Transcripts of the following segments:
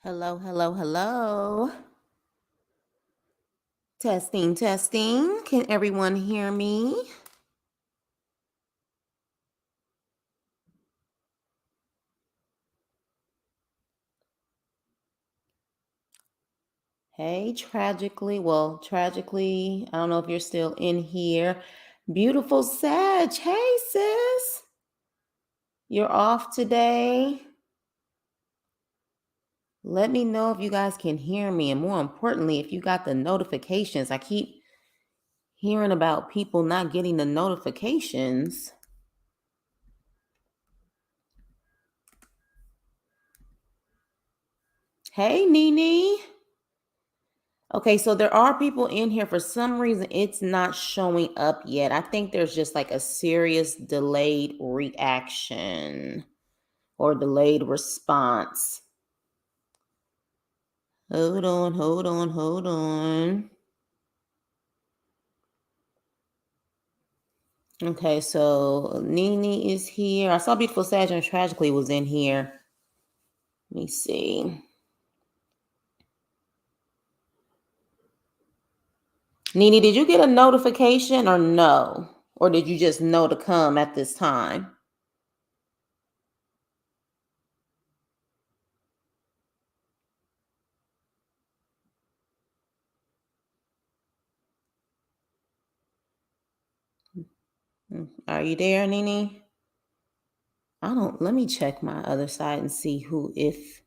Hello, hello, hello. Testing, testing. Can everyone hear me? Hey, tragically, I don't know if you're still in here. Beautiful Sag. Hey, sis. You're off today. Let me know if you guys can hear me. And more importantly, if you got the notifications. I keep hearing about people not getting the notifications. Hey, Nene. Okay, so there are people in here. For some reason, it's not showing up yet. I think there's just like a serious delayed reaction or delayed response. Hold on, hold on, hold on. Okay, so Nene is here. I saw Beautiful Sag and Tragically was in here. Let me see. Nene, did you get a notification or no? Or did you just know to come at this time? Are you there, Nene? Let me check my other side and see if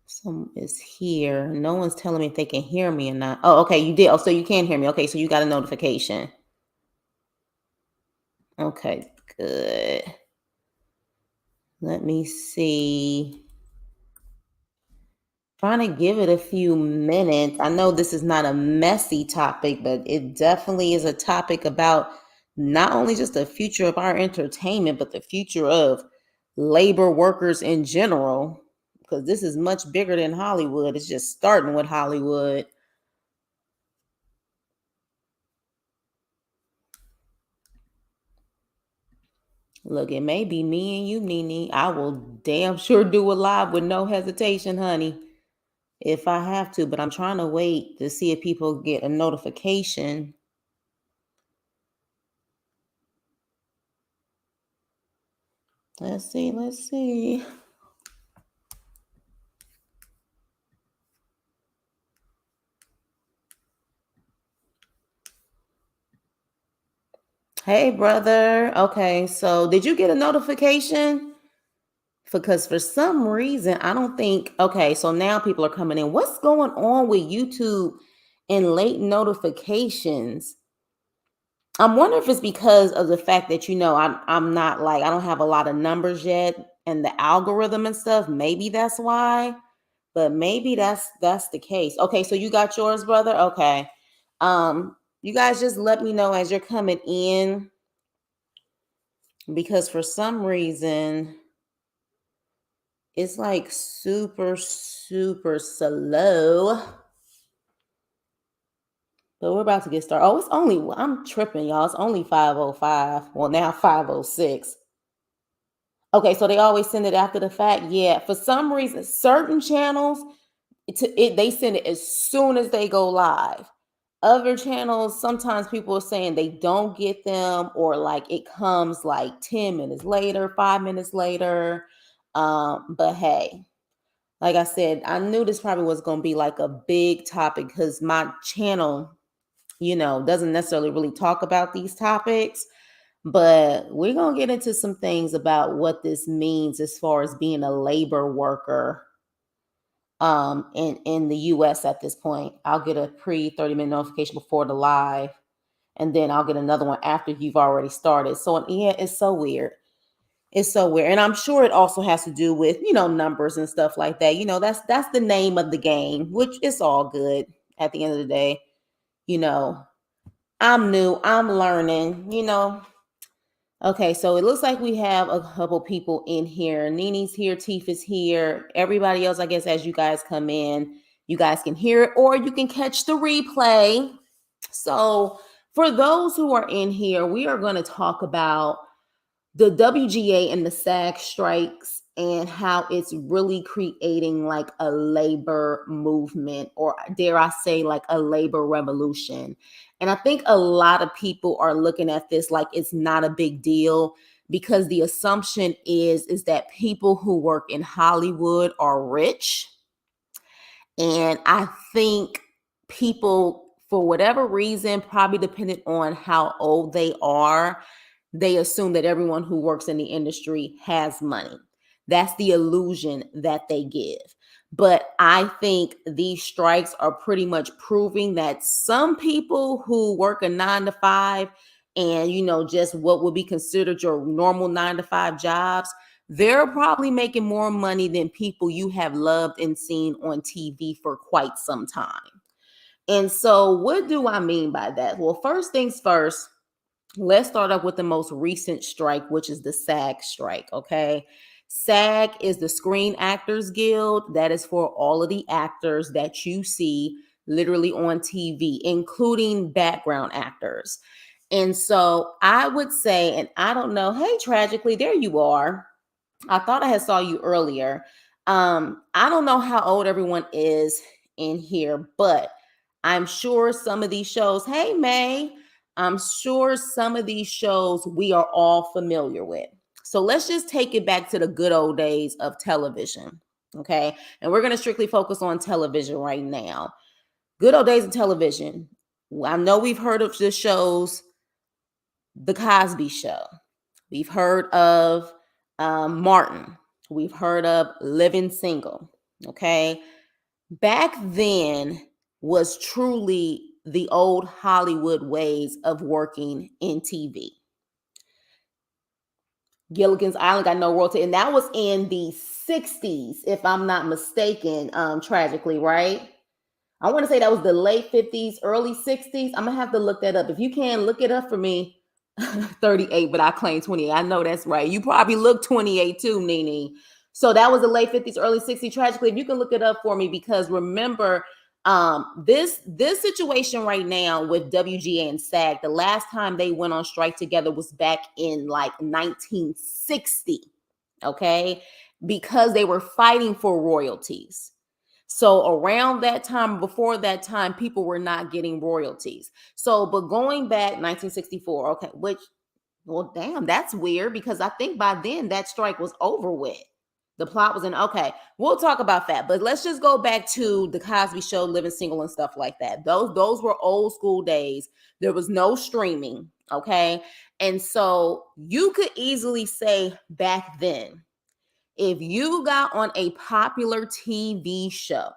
some is here. No one's telling me if they can hear me or not. Oh, okay, you did. Oh, so you can hear me. Okay, so you got a notification. Okay, good. Let me see. Trying to give it a few minutes. I know this is not a messy topic, but it definitely is a topic about not only just the future of our entertainment, but the future of labor workers in general. Because this is much bigger than Hollywood. It's just starting with Hollywood. Look, it may be me and you, Nene. I will damn sure do a live with no hesitation, honey, if I have to. But I'm trying to wait to see if people get a notification. Let's see, let's see. Hey, brother. Okay, so did you get a notification? Because for some reason, I don't think. Okay, so now people are coming in. What's going on with YouTube and late notifications? I'm wondering if it's because of the fact that I'm not like I don't have a lot of numbers yet and the algorithm and stuff. Maybe that's why, but maybe that's the case. Okay, so you got yours, brother. Okay, you guys just let me know as you're coming in because for some reason it's like super slow. But we're about to get started. Oh, I'm tripping, y'all. It's only 5:05. Well, now 5:06. Okay, so they always send it after the fact. Yeah, for some reason, certain channels, they send it as soon as they go live. Other channels, sometimes people are saying they don't get them, or like it comes like 10 minutes later, 5 minutes later. But hey, like I said, I knew this probably was going to be like a big topic because my channel, doesn't necessarily really talk about these topics. But we're going to get into some things about what this means as far as being a labor worker in the US at this point. I'll get a pre 30-minute notification before the live, and then I'll get another one after you've already started. So yeah, it's so weird. It's so weird. And I'm sure it also has to do with, numbers and stuff like that. That's the name of the game, which is all good at the end of the day. You know, I'm new, I'm learning. Okay, so it looks like we have a couple people in here. Nini's here, Teef is here. Everybody else, I guess, as you guys come in, you guys can hear it or you can catch the replay. So, for those who are in here, we are going to talk about the WGA and the SAG strikes and how it's really creating like a labor movement, or dare I say, like a labor revolution. And I think a lot of people are looking at this like it's not a big deal, because the assumption is that people who work in Hollywood are rich. And I think people, for whatever reason, probably depending on how old they are, they assume that everyone who works in the industry has money. That's the illusion that they give. But I think these strikes are pretty much proving that some people who work a 9 to 5 and, just what would be considered your normal 9 to 5 jobs, they're probably making more money than people you have loved and seen on TV for quite some time. And so, what do I mean by that? Well, first things first, let's start up with the most recent strike, which is the SAG strike. Okay. SAG is the Screen Actors Guild. That is for all of the actors that you see literally on TV, including background actors. And so I would say, and I don't know, hey, tragically, there you are. I thought I had saw you earlier. I don't know how old everyone is in here, but I'm sure some of these shows, hey May, I'm sure some of these shows we are all familiar with. So let's just take it back to the good old days of television. Okay. And we're going to strictly focus on television right now. Good old days of television. I know we've heard of the shows, The Cosby Show. We've heard of Martin. We've heard of Living Single. Okay. Back then was truly the old Hollywood ways of working in TV. Gilligan's Island got no royalty, and that was in the 60s, if I'm not mistaken, tragically, right? I want to say that was the late 50s, early 60s. I'm going to have to look that up. If you can, look it up for me. 38, but I claim 28. I know that's right. You probably look 28 too, Nene. So that was the late 50s, early 60s. Tragically, if you can look it up for me, because remember, this situation right now with WGA and SAG, the last time they went on strike together was back in like 1960. Okay, because they were fighting for royalties. So around that time, before that time, people were not getting royalties. So, but going back 1964, okay, which, well, damn, that's weird, because I think by then that strike was over with. The plot was in, okay, we'll talk about that. But let's just go back to the Cosby Show, Living Single and stuff like that. Those were old school days. There was no streaming, okay? And so you could easily say back then, if you got on a popular TV show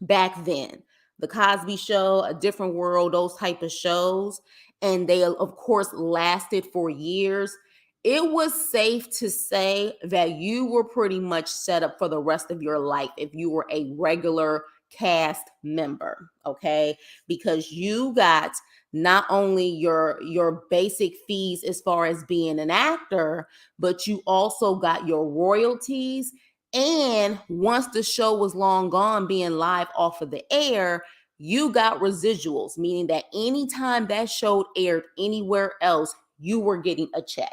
back then, The Cosby Show, A Different World, those type of shows, and they, of course, lasted for years, it was safe to say that you were pretty much set up for the rest of your life if you were a regular cast member, okay? Because you got not only your basic fees as far as being an actor, but you also got your royalties. And once the show was long gone, being live off of the air, you got residuals, meaning that anytime that show aired anywhere else, you were getting a check.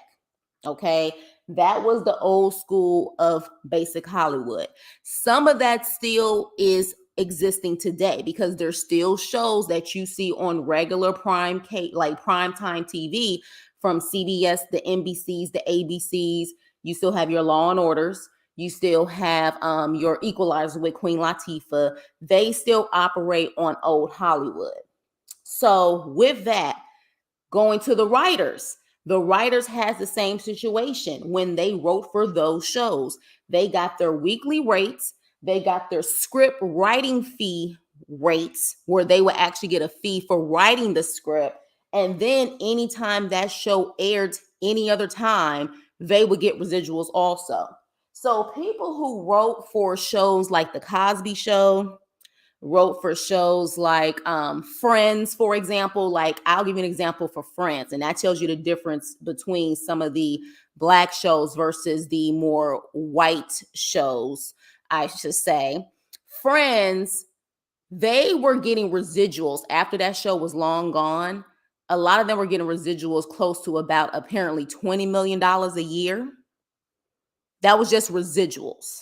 Okay. That was the old school of basic Hollywood. Some of that still is existing today, because there's still shows that you see on regular like primetime TV, from CBS, the NBCs, the ABCs. You still have your Law and Orders. You still have your Equalizer with Queen Latifah. They still operate on old Hollywood. So with that, going to the writers has the same situation. When they wrote for those shows, they got their weekly rates. They got their script writing fee rates, where they would actually get a fee for writing the script. And then anytime that show aired any other time, they would get residuals also. So people who wrote for shows like The Cosby Show, wrote for shows like Friends, for example. Like, I'll give you an example for Friends, and that tells you the difference between some of the Black shows versus the more white shows, I should say. Friends, they were getting residuals after that show was long gone. A lot of them were getting residuals close to about apparently $20 million a year. That was just residuals.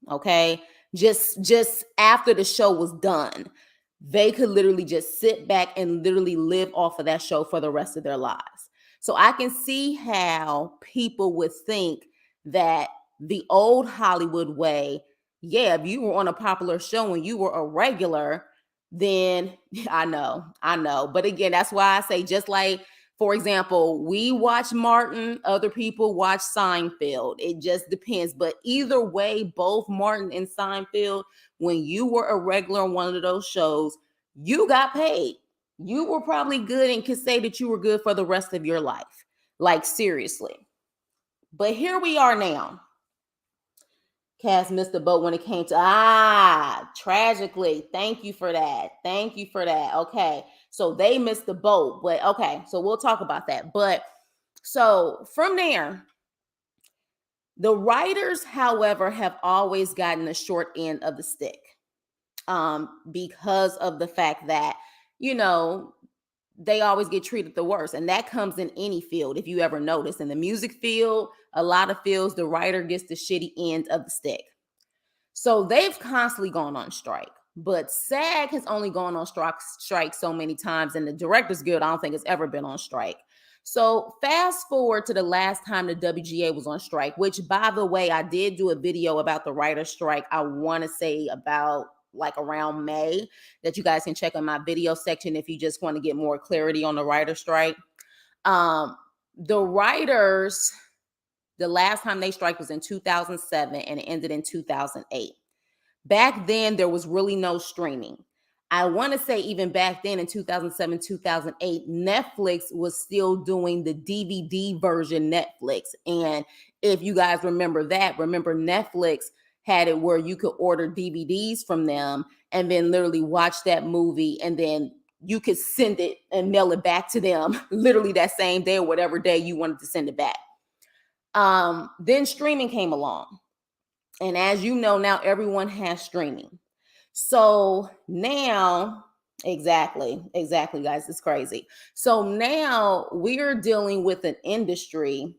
Okay. Just after the show was done, they could literally just sit back and literally live off of that show for the rest of their lives. So I can see how people would think that the old Hollywood way, yeah, if you were on a popular show and you were a regular, then I know. But again, that's why I say, just like, for example, we watch Martin, other people watch Seinfeld. It just depends. But either way, both Martin and Seinfeld, when you were a regular on one of those shows, you got paid. You were probably good and could say that you were good for the rest of your life. Like, seriously. But here we are now. Cass missed the boat when it came to, tragically. Thank you for that. Thank you for that. Okay. So they missed the boat, but okay. So we'll talk about that. But so from there, the writers, however, have always gotten the short end of the stick, because of the fact that, you know, they always get treated the worst. And that comes in any field. If you ever notice, in the music field, a lot of fields, the writer gets the shitty end of the stick. So they've constantly gone on strike. But SAG has only gone on strike so many times, and the Directors Guild, I don't think, has ever been on strike. So fast forward to the last time the WGA was on strike, which, by the way, I did do a video about the writer's strike. I want to say about like around May, that you guys can check on my video section if you just want to get more clarity on the writer's strike. The writers, the last time they strike was in 2007 and it ended in 2008. Back then, there was really no streaming. I want to say even back then in 2007, 2008, Netflix was still doing the DVD version Netflix. And if you guys remember that, remember Netflix had it where you could order DVDs from them and then literally watch that movie, and then you could send it and mail it back to them literally that same day or whatever day you wanted to send it back. Then streaming came along. And as you know, now everyone has streaming. So now, exactly, guys, it's crazy. So now we're dealing with an industry.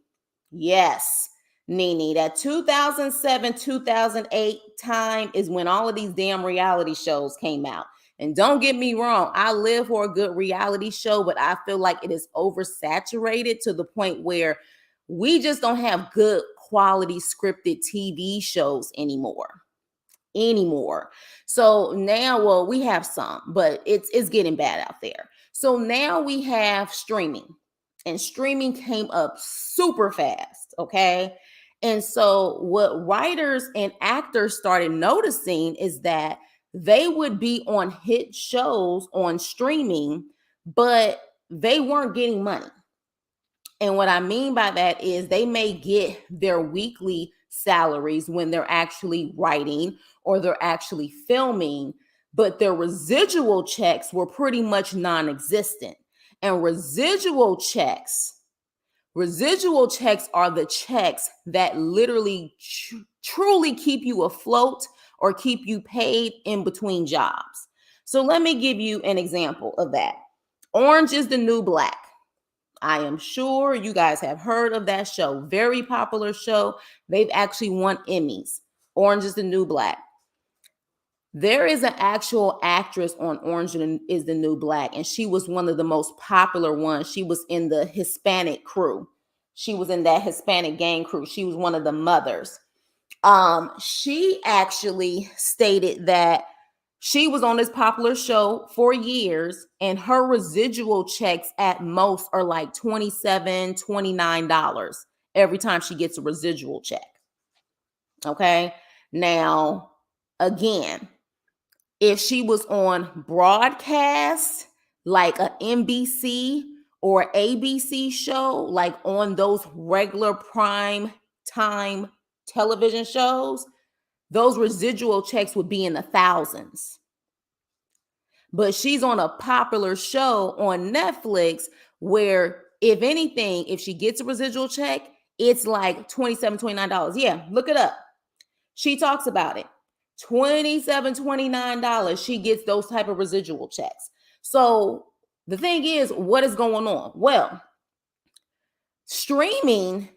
Yes, Nene, that 2007, 2008 time is when all of these damn reality shows came out. And don't get me wrong, I live for a good reality show, but I feel like it is oversaturated to the point where we just don't have good quality scripted TV shows anymore. So now, well, we have some, but it's getting bad out there. So now we have streaming, and streaming came up super fast. Okay. And so what writers and actors started noticing is that they would be on hit shows on streaming, but they weren't getting money. And what I mean by that is they may get their weekly salaries when they're actually writing or they're actually filming, but their residual checks were pretty much non-existent. And residual checks are the checks that literally truly keep you afloat or keep you paid in between jobs. So let me give you an example of that. Orange is the New Black. I am sure you guys have heard of that show. Very popular show. They've actually won Emmys. Orange is the New Black. There is an actual actress on Orange is the New Black, and she was one of the most popular ones. She was in the Hispanic crew. She was in that Hispanic gang crew. She was one of the mothers. She actually stated that she was on this popular show for years, and her residual checks at most are like $27, $29 every time she gets a residual check. Okay. Now, again, if she was on broadcast, like a NBC or ABC show, like on those regular prime time television shows, those residual checks would be in the thousands. But she's on a popular show on Netflix where, if anything, if she gets a residual check, it's like $27, $29. Yeah, look it up. She talks about it. $27, $29. She gets those type of residual checks. So the thing is, what is going on? Well, streaming,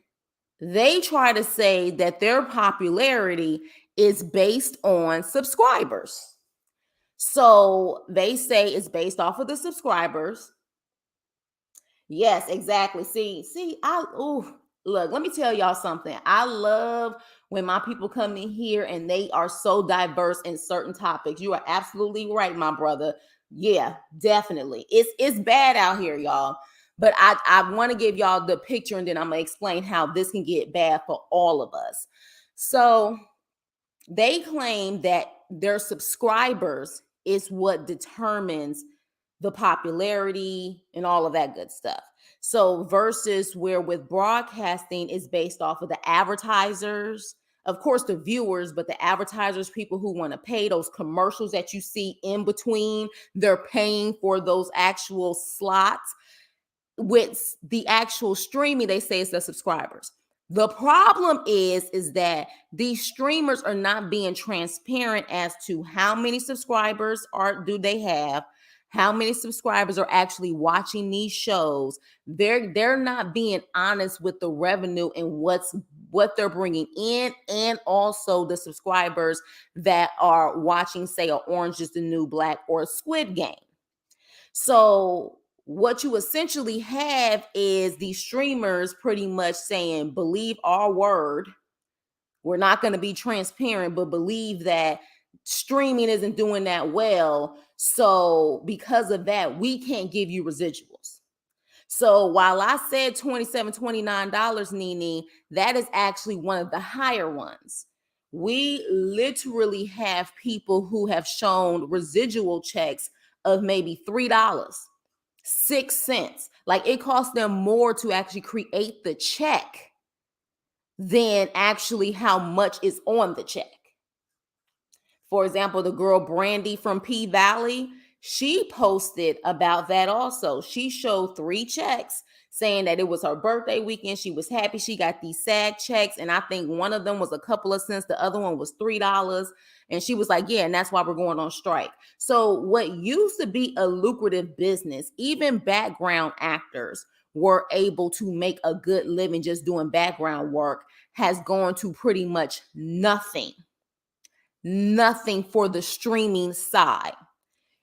They try to say that their popularity is based on subscribers. So they say it's based off of the subscribers. Yes, exactly. Look, let me tell y'all something. I love when my people come in here and they are so diverse in certain topics. You are absolutely right, my brother. Yeah, definitely. It's bad out here, y'all. But I want to give y'all the picture and then I'm gonna explain how this can get bad for all of us. So they claim that their subscribers is what determines the popularity and all of that good stuff. So versus where with broadcasting is based off of the advertisers, of course the viewers, but the advertisers, people who want to pay those commercials that you see in between, they're paying for those actual slots. With the actual streaming, they say it's the subscribers. The problem is that these streamers are not being transparent as to how many subscribers do they have, how many subscribers are actually watching these shows. They're not being honest with the revenue and what they're bringing in, and also the subscribers that are watching, say, a Orange is the New Black or a Squid Game. So what you essentially have is these streamers pretty much saying, believe our word. We're not going to be transparent, but believe that streaming isn't doing that well. So because of that, we can't give you residuals. So while I said $27, $29, Nene, that is actually one of the higher ones. We literally have people who have shown residual checks of maybe $3, 6 cents. Like it costs them more to actually create the check than actually how much is on the check. For example, the girl Brandy from P Valley, she posted about that also. She showed 3 checks saying that it was her birthday weekend. She was happy she got these SAG checks. And I think one of them was a couple of cents. The other one was $3. And she was like, yeah, and that's why we're going on strike. So what used to be a lucrative business, even background actors were able to make a good living just doing background work, has gone to pretty much nothing for the streaming side.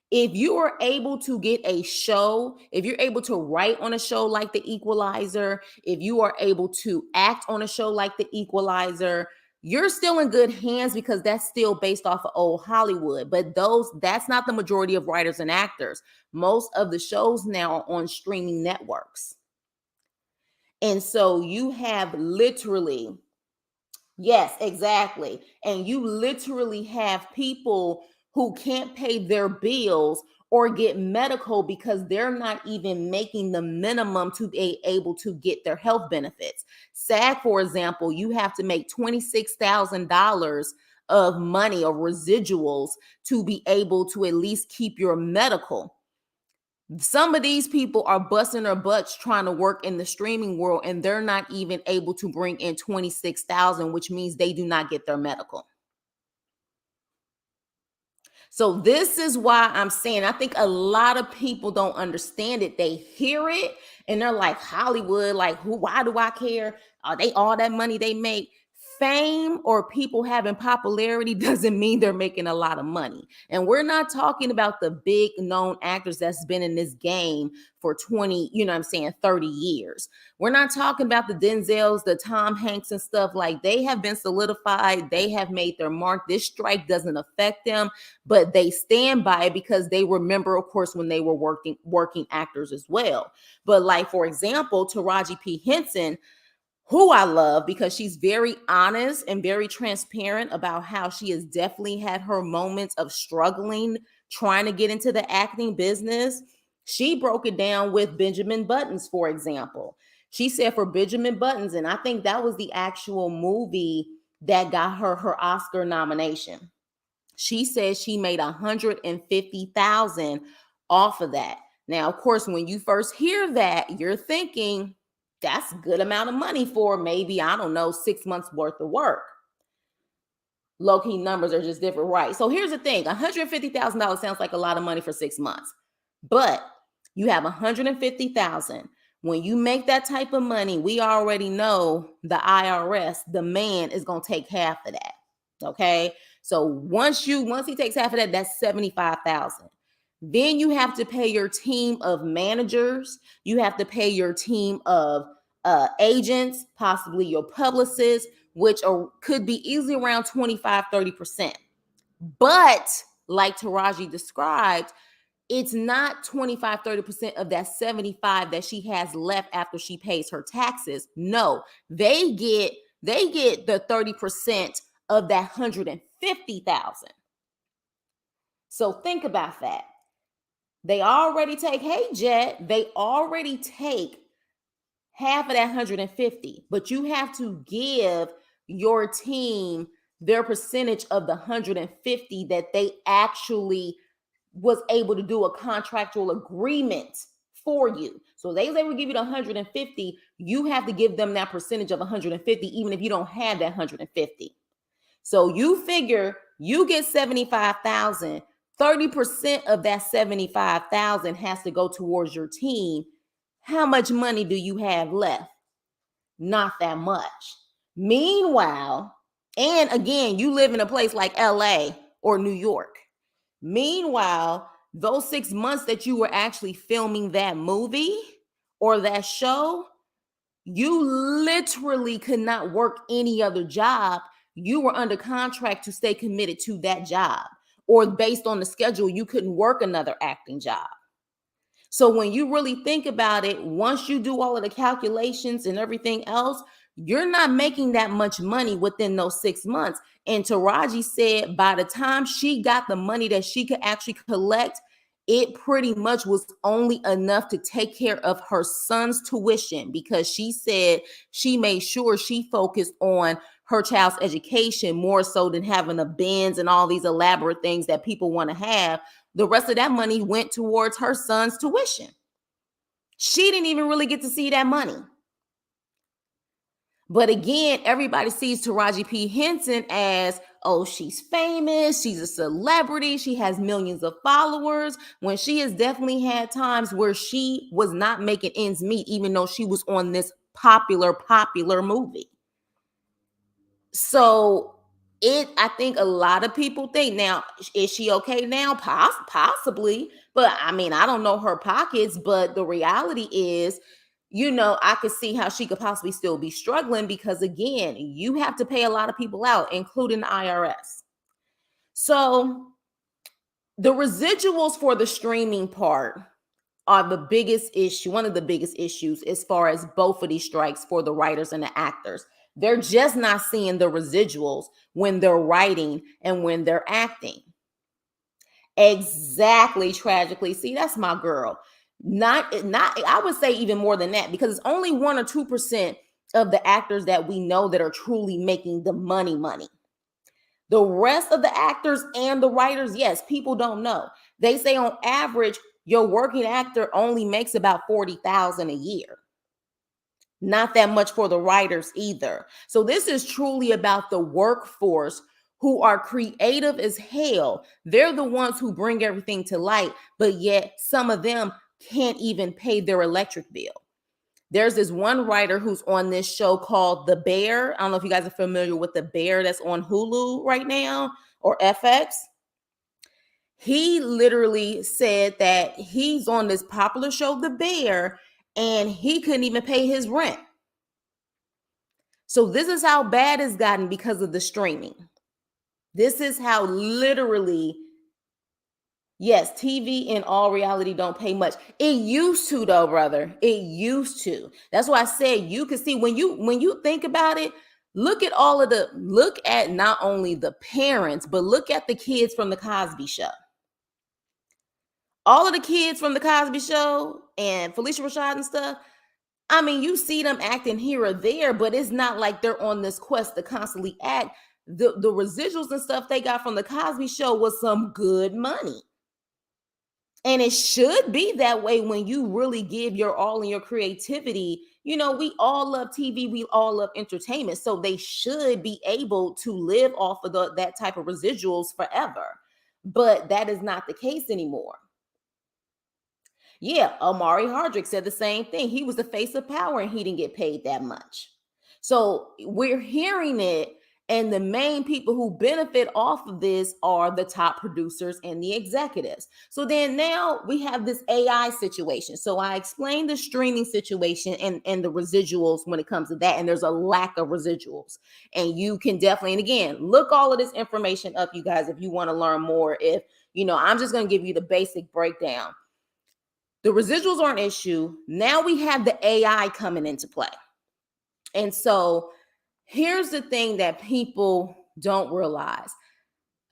If you are able to get a show, if you're able to write on a show like The Equalizer, if you are able to act on a show like The Equalizer, you're still in good hands because that's still based off of old Hollywood. But that's not the majority of writers and actors. Most of the shows now are on streaming networks. And so you have literally, yes, exactly. And you literally have people who can't pay their bills or get medical because they're not even making the minimum to be able to get their health benefits. SAG, for example, you have to make $26,000 of money or residuals to be able to at least keep your medical. Some of these people are busting their butts trying to work in the streaming world, and they're not even able to bring in 26,000, which means they do not get their medical. So this is why I'm saying I think a lot of people don't understand it. They hear it and they're like, Hollywood, like why do I care? Are they all that money they make? Fame or people having popularity doesn't mean they're making a lot of money. And we're not talking about the big known actors that's been in this game for 20, 30 years. We're not talking about the Denzels, the Tom Hanks and stuff. Like they have been solidified. They have made their mark. This strike doesn't affect them, but they stand by it because they remember, of course, when they were working actors as well. But like, for example, Taraji P. Henson, who I love because she's very honest and very transparent about how she has definitely had her moments of struggling, trying to get into the acting business. She broke it down with Benjamin Buttons, for example. She said for Benjamin Buttons, and I think that was the actual movie that got her Oscar nomination. She says she made $150,000 off of that. Now, of course, when you first hear that, you're thinking, that's a good amount of money for maybe, I don't know, 6 months worth of work. Low-key numbers are just different, right? So here's the thing. $150,000 sounds like a lot of money for 6 months. But you have $150,000. When you make that type of money, we already know the IRS, the man is going to take half of that. Okay? So once he takes half of that, that's 75,000. Then you have to pay your team of managers, you have to pay your team of agents, possibly your publicists, which could be easily around 25-30%. But like Taraji described, it's not 25-30% of that 75 that she has left after she pays her taxes. No, they get the 30% of that 150,000. So think about that. They already take, hey Jet, they already take half of that 150, but you have to give your team their percentage of the 150 that they actually was able to do a contractual agreement for you. So they will give you the 150, you have to give them that percentage of 150, even if you don't have that 150. So you figure you get 75,000, 30% of that 75,000 has to go towards your team. How much money do you have left? Not that much. Meanwhile, and again, you live in a place like LA or New York. Meanwhile, those 6 months that you were actually filming that movie or that show, you literally could not work any other job. You were under contract to stay committed to that job, or based on the schedule, you couldn't work another acting job. So when you really think about it, once you do all of the calculations and everything else, you're not making that much money within those 6 months. And Taraji said by the time she got the money that she could actually collect, it pretty much was only enough to take care of her son's tuition, because she said she made sure she focused on her child's education more so than having a Benz and all these elaborate things that people want to have. The rest of that money went towards her son's tuition. She didn't even really get to see that money. But again, everybody sees Taraji P. Henson as, oh, she's famous, she's a celebrity, she has millions of followers, when she has definitely had times where she was not making ends meet, even though she was on this popular movie. So I think a lot of people think, now, is she okay now? Possibly. But I mean, I don't know her pockets, but the reality is, I could see how she could possibly still be struggling, because again, you have to pay a lot of people out, including the IRS. So the residuals for the streaming part are the biggest issue, one of the biggest issues as far as both of these strikes for the writers and the actors. They're just not seeing the residuals when they're writing and when they're acting. Exactly, tragically. See, that's my girl. Not, I would say even more than that, because it's only 1 or 2% of the actors that we know that are truly making the money. The rest of the actors and the writers, yes, people don't know. They say on average, your working actor only makes about 40,000 a year. Not that much for the writers either. So this is truly about the workforce who are creative as hell. They're the ones who bring everything to light, but yet some of them can't even pay their electric bill. There's this one writer who's on this show called The Bear. I don't know if you guys are familiar with The Bear that's on Hulu right now or FX. He literally said that he's on this popular show, The Bear, and he couldn't even pay his rent. So this is how bad it's gotten because of the streaming. This is how literally, yes, TV in all reality don't pay much. It used to though, brother. It used to. That's why I said you can see when you think about it, look at not only the parents, but look at the kids from the Cosby Show. All of the kids from the Cosby Show and Felicia Rashad and stuff, I mean, you see them acting here or there, but it's not like they're on this quest to constantly act. The residuals and stuff they got from the Cosby Show was some good money. And it should be that way when you really give your all in your creativity. We all love TV, we all love entertainment. So they should be able to live off of that type of residuals forever. But that is not the case anymore. Yeah, Amari Hardrick said the same thing. He was the face of power and he didn't get paid that much. So we're hearing it, and the main people who benefit off of this are the top producers and the executives. So then now we have this AI situation. So I explained the streaming situation and the residuals when it comes to that. And there's a lack of residuals. And you can definitely, and again, look all of this information up, you guys, if you want to learn more. If, I'm just going to give you the basic breakdown. The residuals are an issue. Now we have the AI coming into play. And so here's the thing that people don't realize.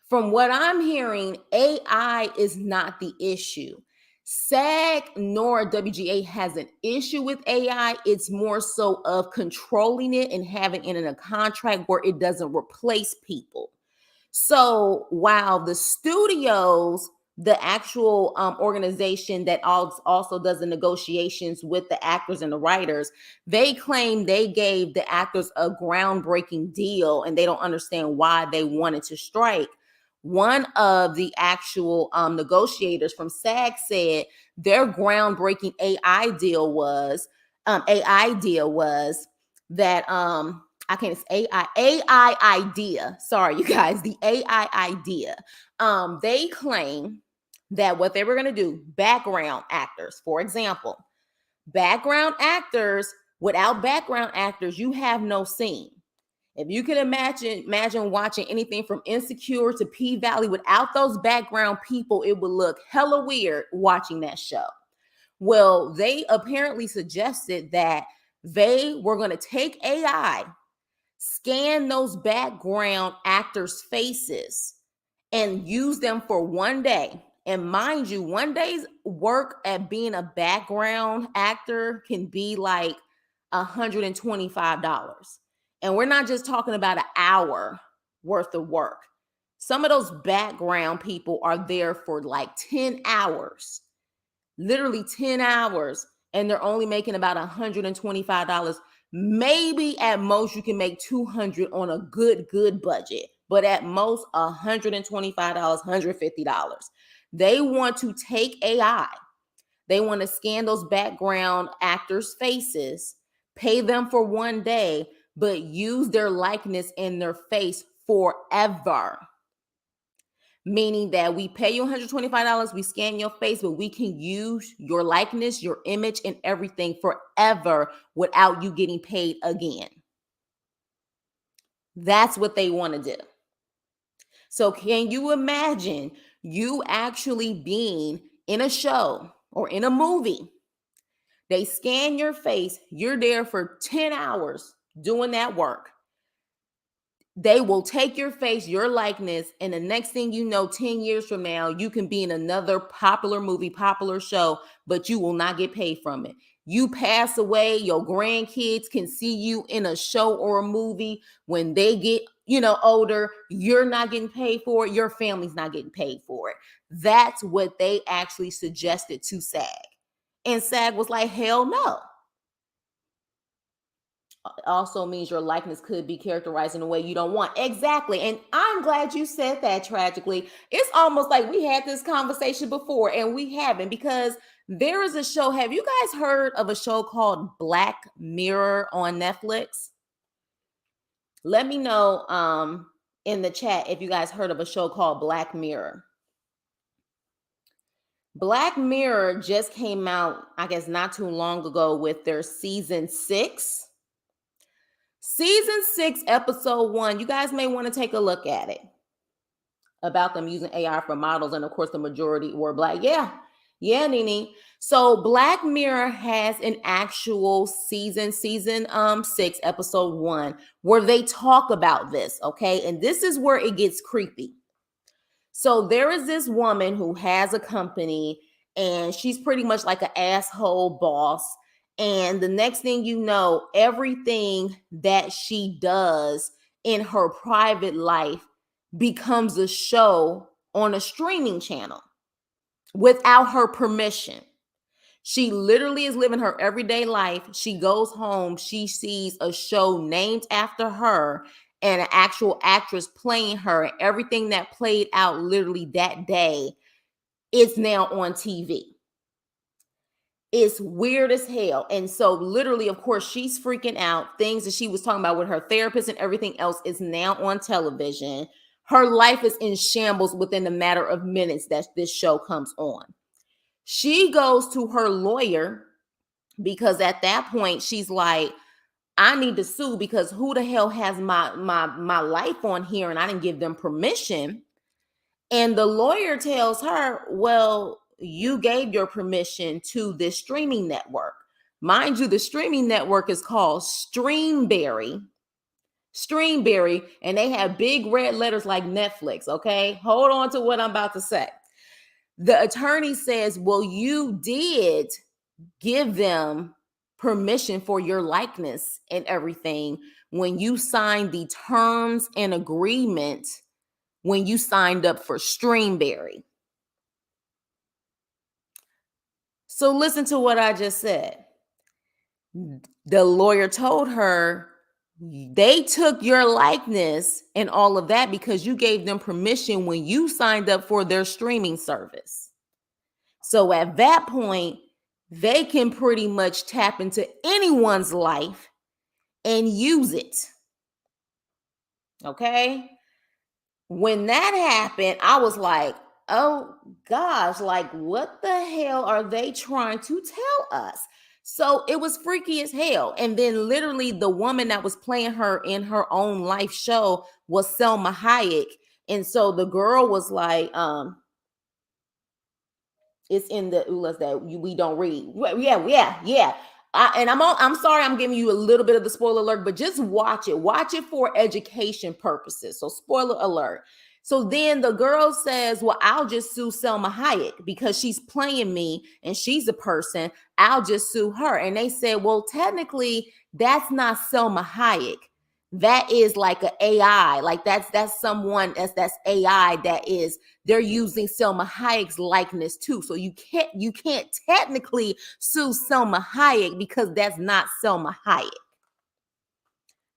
From what I'm hearing, AI is not the issue. SAG nor WGA has an issue with AI. It's more so of controlling it and having it in a contract where it doesn't replace people. So while the studios, the actual organization that also does the negotiations with the actors and the writers, they claim they gave the actors a groundbreaking deal and they don't understand why they wanted to strike. One of the actual negotiators from SAG said their groundbreaking AI deal was that I can't say AI idea. Sorry, you guys, the AI idea. They claim that what they were going to do, background actors, for example, background actors, without background actors, you have no scene. If you can imagine watching anything from Insecure to P-Valley without those background people, it would look hella weird watching that show. Well, they apparently suggested that they were going to take AI, scan those background actors' faces, and use them for one day. And mind you, one day's work at being a background actor can be like $125. And we're not just talking about an hour worth of work. Some of those background people are there for like 10 hours, literally 10 hours, and they're only making about $125. Maybe at most you can make $200 on a good budget, but at most $125, $150. They want to take AI. They want to scan those background actors' faces, pay them for one day, but use their likeness in their face forever. Meaning that we pay you $125, we scan your face, but we can use your likeness, your image, and everything forever without you getting paid again. That's what they want to do. So can you imagine you actually being in a show or in a movie? They scan your face, you're there for 10 hours doing that work. They will take your face, your likeness, and the next thing you know, 10 years from now, you can be in another popular movie, popular show, but you will not get paid from it. You pass away, your grandkids can see you in a show or a movie. When they get, older, you're not getting paid for it. Your family's not getting paid for it. That's what they actually suggested to SAG. And SAG was like, hell no. Also means your likeness could be characterized in a way you don't want. Exactly. And I'm glad you said that. Tragically, it's almost like we had this conversation before and we haven't, because there is a show. Have you guys heard of a show called Black Mirror on Netflix? Let me know in the chat if you guys heard of a show called Black Mirror. Black Mirror just came out, I guess, not too long ago with their season 6. Season 6, episode 1, you guys may want to take a look at it, about them using AI for models. And of course, the majority were Black. Yeah, Nene. So Black Mirror has an actual season 6, episode 1, where they talk about this. Okay. And this is where it gets creepy. So there is this woman who has a company and she's pretty much like an asshole boss. And the next thing you know, everything that she does in her private life becomes a show on a streaming channel without her permission. She literally is living her everyday life. She goes home, she sees a show named after her and an actual actress playing her, and everything that played out literally that day is now on TV. It's weird as hell. And so, literally, of course, she's freaking out. Things that she was talking about with her therapist and everything else is now on television. Her life is in shambles within a matter of minutes that this show comes on. She goes to her lawyer because at that point, she's like, I need to sue because who the hell has my life on here and I didn't give them permission. And the lawyer tells her, well, you gave your permission to this streaming network. Mind you, the streaming network is called Streamberry. Streamberry, and they have big red letters like Netflix, okay? Hold on to what I'm about to say. The attorney says, well, you did give them permission for your likeness and everything when you signed the terms and agreement when you signed up for Streamberry. So listen to what I just said. The lawyer told her they took your likeness and all of that because you gave them permission when you signed up for their streaming service. So at that point, they can pretty much tap into anyone's life and use it. Okay? When that happened, I was like, oh gosh, like what the hell are they trying to tell us? So it was freaky as hell. And then literally the woman that was playing her in her own life show was Selma Hayek. And so the girl was like, it's in the ULAs that we don't read. Yeah. I'm sorry, I'm giving you a little bit of the spoiler alert, but just watch it. Watch it for education purposes. So spoiler alert. So then the girl says, well, I'll just sue Selma Hayek because she's playing me and she's a person. I'll just sue her. And they said, well, technically, that's not Selma Hayek. That is like an AI. Like that's someone that's AI that is they're using Selma Hayek's likeness too. So you can't technically sue Selma Hayek because that's not Selma Hayek.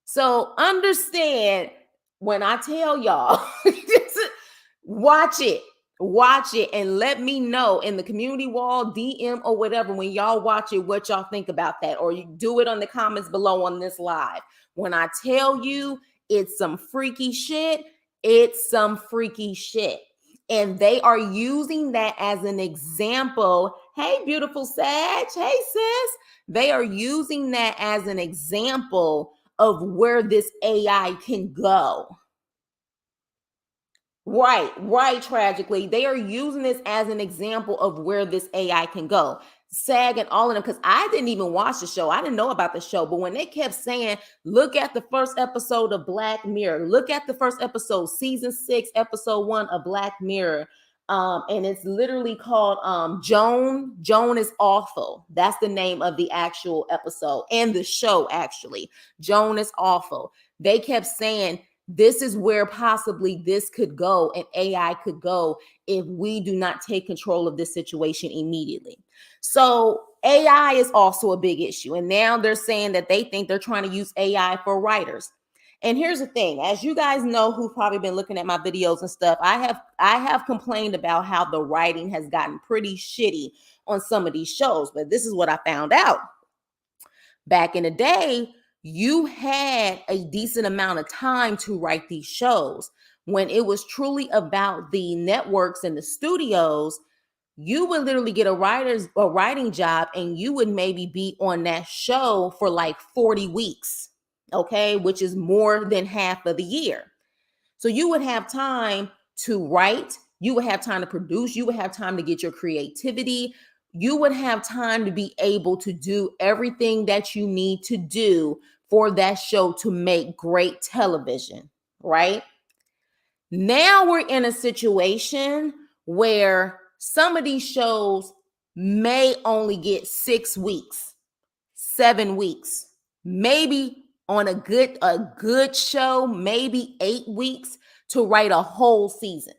So understand when I tell y'all, watch it and let me know in the community wall, DM or whatever, when y'all watch it, what y'all think about that, or you do it on the comments below on this live. When I tell you it's some freaky shit, it's some freaky shit. And they are using that as an example. Hey, beautiful Sag. Hey, sis. They are using that as an example of where this AI can go. Right. Tragically, they are using this as an example of where this AI can go. SAG and all of them, because I didn't even watch the show. I didn't know about the show. But when they kept saying, look at the first episode of Black Mirror, look at the first episode, season 6, episode 1 of Black Mirror. And it's literally called Joan. Joan is Awful. That's the name of the actual episode and the show, actually. Joan is Awful. They kept saying, this is where possibly this could go and AI could go if we do not take control of this situation immediately. So AI is also a big issue. And now they're saying that they think they're trying to use AI for writers. And here's the thing, as you guys know, who've probably been looking at my videos and stuff, I have complained about how the writing has gotten pretty shitty on some of these shows. But this is what I found out. Back in the day, you had a decent amount of time to write these shows. When it was truly about the networks and the studios, you would literally get a writing job and you would maybe be on that show for like 40 weeks, okay, which is more than half of the year. So you would have time to write, you would have time to produce, you would have time to get your creativity, you would have time to be able to do everything that you need to do for that show to make great television, right? Now we're in a situation where some of these shows may only get 6 weeks, 7 weeks, maybe on a good show, maybe 8 weeks to write a whole season.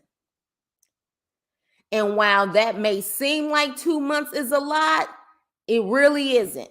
And while that may seem like 2 months is a lot, it really isn't.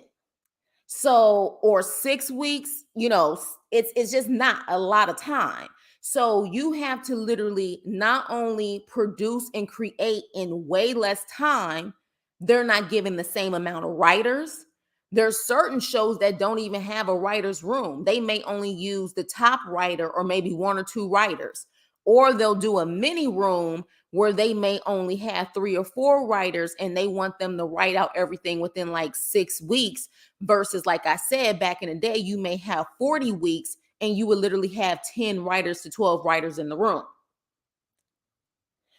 So, or 6 weeks, it's just not a lot of time. So you have to literally not only produce and create in way less time, they're not giving the same amount of writers. There's certain shows that don't even have a writer's room. They may only use the top writer or maybe one or two writers. Or they'll do a mini room where they may only have 3 or 4 writers and they want them to write out everything within like 6 weeks versus, like I said, back in the day, you may have 40 weeks and you would literally have 10 writers to 12 writers in the room.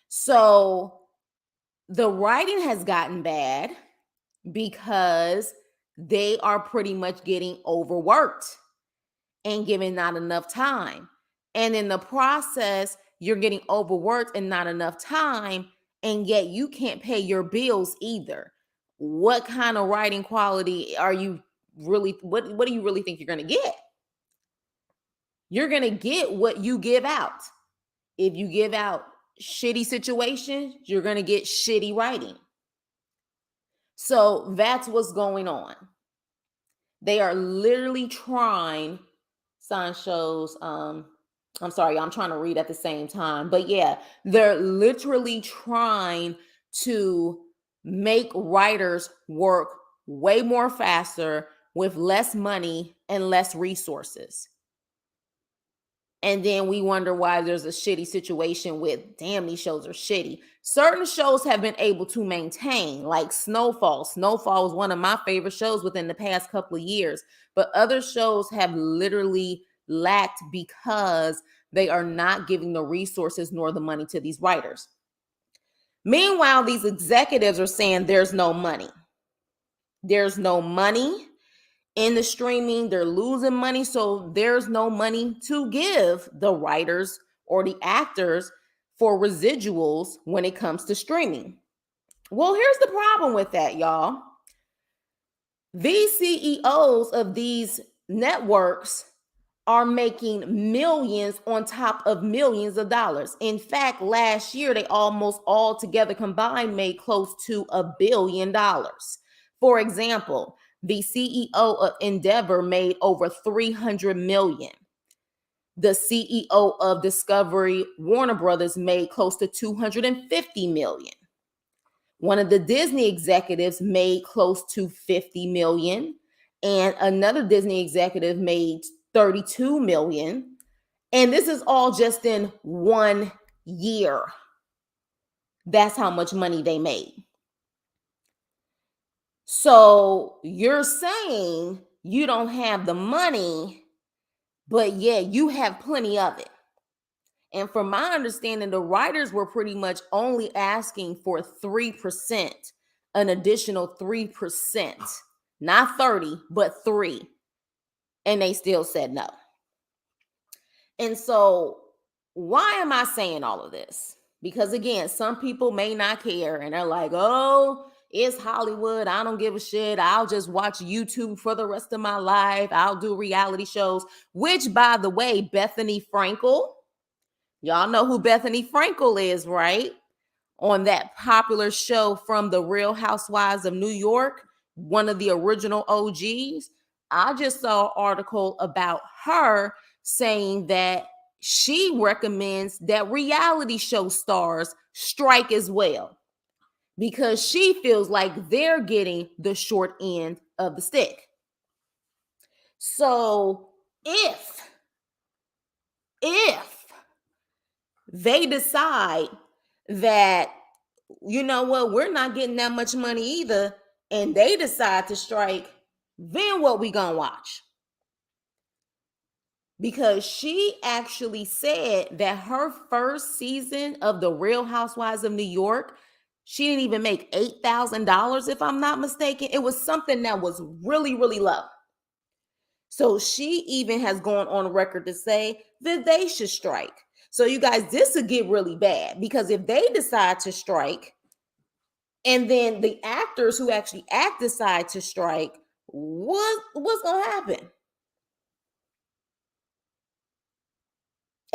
So the writing has gotten bad because they are pretty much getting overworked and given not enough time. And in the process, you're getting overworked and not enough time, and yet you can't pay your bills either. What kind of writing quality are you really, what do you really think you're going to get? You're going to get what you give out. If you give out shitty situations, you're going to get shitty writing. So that's what's going on. They are literally trying, sign shows, I'm sorry, I'm trying to read at the same time. But yeah, they're literally trying to make writers work way more faster with less money and less resources. And then we wonder why there's a shitty situation with, damn, these shows are shitty. Certain shows have been able to maintain, like Snowfall. Snowfall was one of my favorite shows within the past couple of years. But other shows have literally lacked because they are not giving the resources nor the money to these writers. Meanwhile, these executives are saying there's no money. There's no money in the streaming. They're losing money, so there's no money to give the writers or the actors for residuals when it comes to streaming. Well, here's the problem with that, y'all. These CEOs of these networks are making millions on top of millions of dollars. In fact, last year, they almost all together combined made close to $1 billion. For example, the CEO of Endeavor made over 300 million. The CEO of Discovery Warner Brothers made close to 250 million. One of the Disney executives made close to 50 million, and another Disney executive made 32 million. And this is all just in 1 year. That's how much money they made. So you're saying you don't have the money, but yeah, you have plenty of it. And from my understanding, the writers were pretty much only asking for 3%, an additional 3%, not 30, but 3. And they still said no. And so why am I saying all of this? Because again, some people may not care and they're like, oh, it's Hollywood. I don't give a shit. I'll just watch YouTube for the rest of my life. I'll do reality shows, which, by the way, Bethany Frankel, y'all know who Bethany Frankel is, right? On that popular show from The Real Housewives of New York, one of the original OGs. I just saw an article about her saying that she recommends that reality show stars strike as well because she feels like they're getting the short end of the stick. So if they decide that, you know what, we're not getting that much money either, and they decide to strike, then what we gonna watch? Because she actually said that her first season of The Real Housewives of New York, she didn't even make $8,000, if I'm not mistaken. It was something that was really, really low. So she even has gone on record to say that they should strike. So you guys, this would get really bad because if they decide to strike and then the actors who actually act decide to strike, what's going to happen?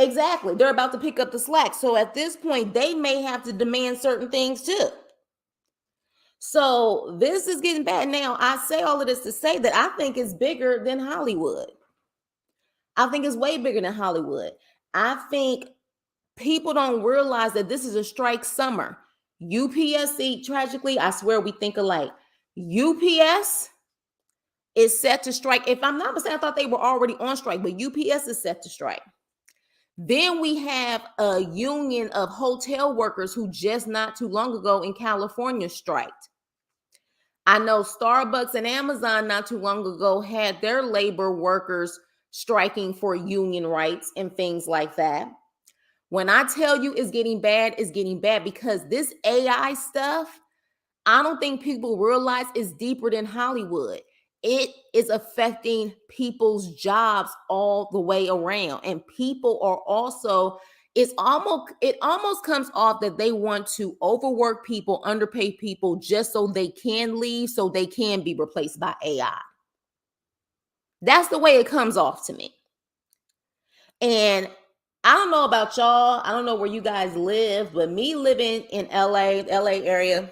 Exactly. They're about to pick up the slack. So at this point, they may have to demand certain things too. So this is getting bad. Now, I say all of this to say that I think it's bigger than Hollywood. I think it's way bigger than Hollywood. I think people don't realize that this is a strike summer. UPS, tragically, I swear we think alike. UPS is set to strike. If I'm not mistaken, I thought they were already on strike, but UPS is set to strike. Then we have a union of hotel workers who just not too long ago in California striked. I know Starbucks and Amazon not too long ago had their labor workers striking for union rights and things like that. When I tell you it's getting bad because this AI stuff, I don't think people realize is deeper than Hollywood. It is affecting people's jobs all the way around. And people are also, it almost comes off that they want to overwork people, underpay people just so they can leave, so they can be replaced by AI. That's the way it comes off to me. And I don't know about y'all. I don't know where you guys live, but me living in LA area,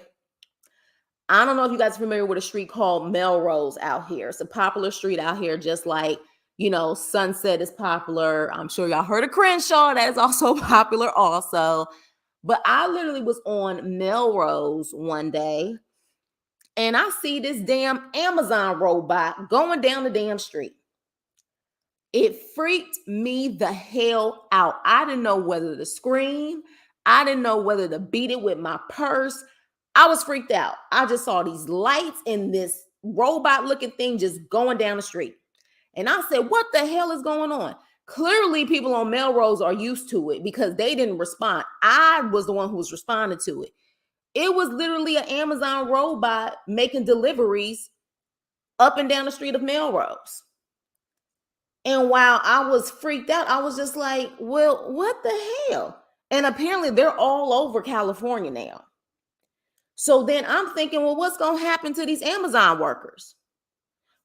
I don't know if you guys are familiar with a street called Melrose out here. It's a popular street out here, just like, Sunset is popular. I'm sure y'all heard of Crenshaw. That is also popular also. But I literally was on Melrose one day and I see this damn Amazon robot going down the damn street. It freaked me the hell out. I didn't know whether to scream. I didn't know whether to beat it with my purse. I was freaked out. I just saw these lights and this robot looking thing just going down the street. And I said, what the hell is going on? Clearly, people on Melrose are used to it because they didn't respond. I was the one who was responding to it. It was literally an Amazon robot making deliveries up and down the street of Melrose. And while I was freaked out, I was just like, well, what the hell? And apparently they're all over California now. So then I'm thinking, well, what's going to happen to these Amazon workers?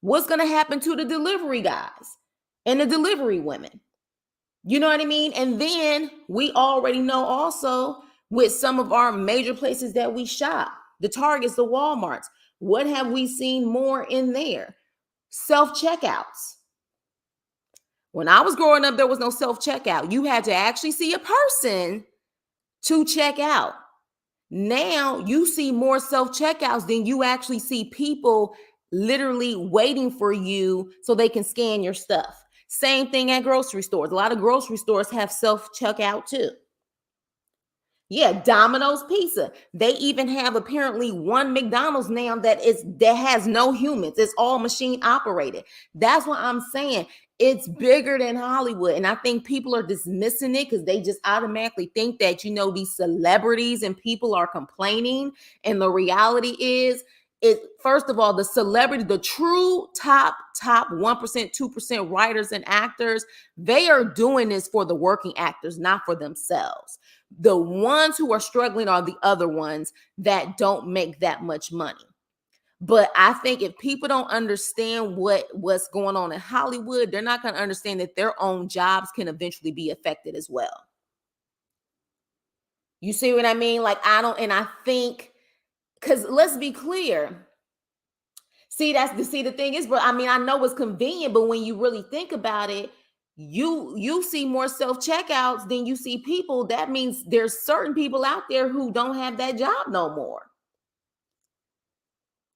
What's going to happen to the delivery guys and the delivery women? You know what I mean? And then we already know also with some of our major places that we shop, the Targets, the Walmarts, what have we seen more in there? Self-checkouts. When I was growing up, there was no self-checkout. You had to actually see a person to check out. Now you see more self-checkouts than you actually see people literally waiting for you so they can scan your stuff. Same thing at grocery stores. A lot of grocery stores have self-checkout too. Yeah, Domino's Pizza. They even have apparently one McDonald's now that has no humans. It's all machine operated. That's what I'm saying. It's bigger than Hollywood. And I think people are dismissing it because they just automatically think that, these celebrities and people are complaining. And the reality is, first of all, the celebrity, the true top 1%, 2% writers and actors, they are doing this for the working actors, not for themselves. The ones who are struggling are the other ones that don't make that much money. But I think if people don't understand what's going on in Hollywood, they're not going to understand that their own jobs can eventually be affected as well. You see what I mean? I think, because let's be clear. See, the thing is, but I mean, I know it's convenient, but when you really think about it, you see more self-checkouts than you see people. That means there's certain people out there who don't have that job no more.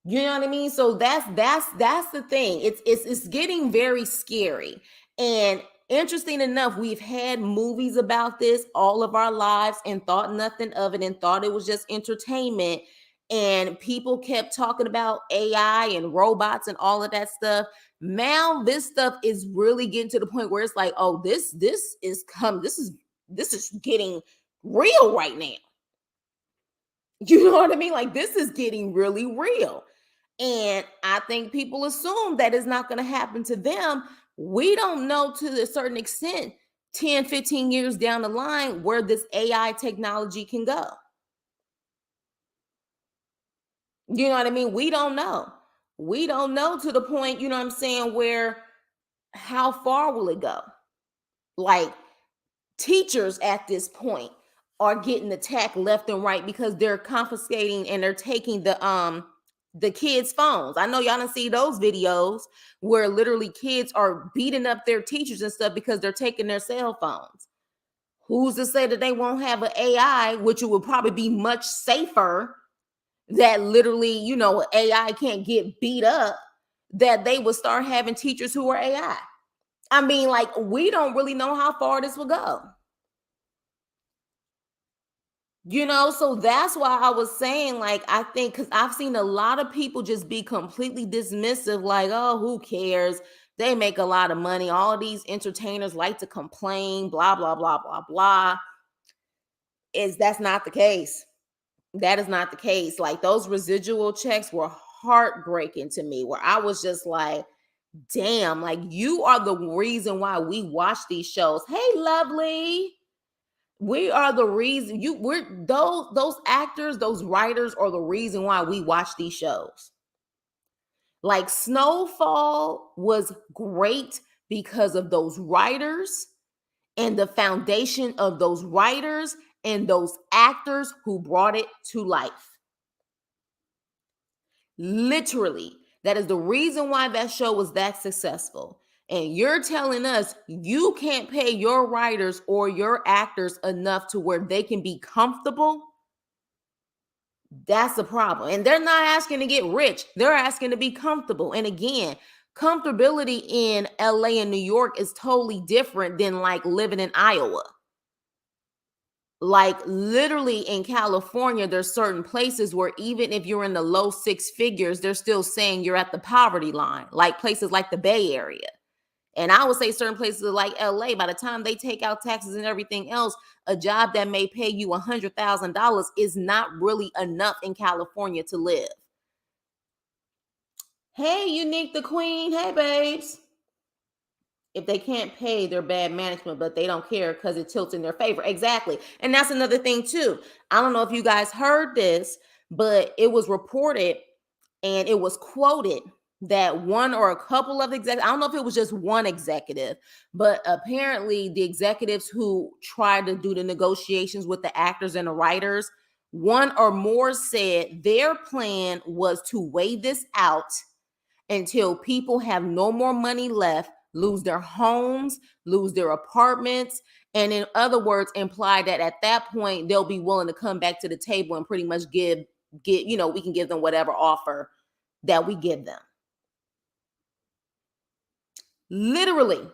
You know what I mean? So that's the thing. It's getting very scary. And interesting enough, we've had movies about this all of our lives and thought nothing of it and thought it was just entertainment. And people kept talking about AI and robots and all of that stuff. Now this stuff is really getting to the point where it's like, oh, this is getting real right now. You know what I mean? Like, this is getting really real. And I think people assume that it's not going to happen to them. We don't know to a certain extent 10, 15 years down the line where this AI technology can go. You know what I mean? We don't know. We don't know to the point, you know what I'm saying, where how far will it go? Like, teachers at this point are getting attacked left and right because they're confiscating and they're taking the kids' phones. I know y'all done see those videos where literally kids are beating up their teachers and stuff because they're taking their cell phones. Who's to say that they won't have an AI, which would probably be much safer, that literally, AI can't get beat up, that they would start having teachers who are AI. I mean, like, we don't really know how far this will go. So that's why I was saying, like, I think because I've seen a lot of people just be completely dismissive, like, oh, who cares? They make a lot of money. All of these entertainers like to complain, blah, blah, blah, blah, blah. That's not the case. That is not the case. Like, those residual checks were heartbreaking to me, where I was just like, damn, like, you are the reason why we watch these shows. Hey, lovely. We are the reason we're those actors, those writers are the reason why we watch these shows. Like, Snowfall was great because of those writers and the foundation of those writers and those actors who brought it to life. Literally, that is the reason why that show was that successful. And you're telling us you can't pay your writers or your actors enough to where they can be comfortable? That's the problem. And they're not asking to get rich. They're asking to be comfortable. And again, comfortability in LA and New York is totally different than like living in Iowa. Like, literally in California, there's certain places where even if you're in the low six figures, they're still saying you're at the poverty line, like places like the Bay Area. And I would say certain places like LA, by the time they take out taxes and everything else, a job that may pay you $100,000 is not really enough in California to live. Hey, Unique the Queen. Hey, babes. If they can't pay, they're bad management, but they don't care because it tilts in their favor. Exactly. And that's another thing too. I don't know if you guys heard this, but it was reported and it was quoted that one or a couple of executives, I don't know if it was just one executive, but apparently the executives who tried to do the negotiations with the actors and the writers, one or more said their plan was to weigh this out until people have no more money left, lose their homes, lose their apartments, and in other words, imply that at that point they'll be willing to come back to the table and pretty much we can give them whatever offer that we give them. Literally,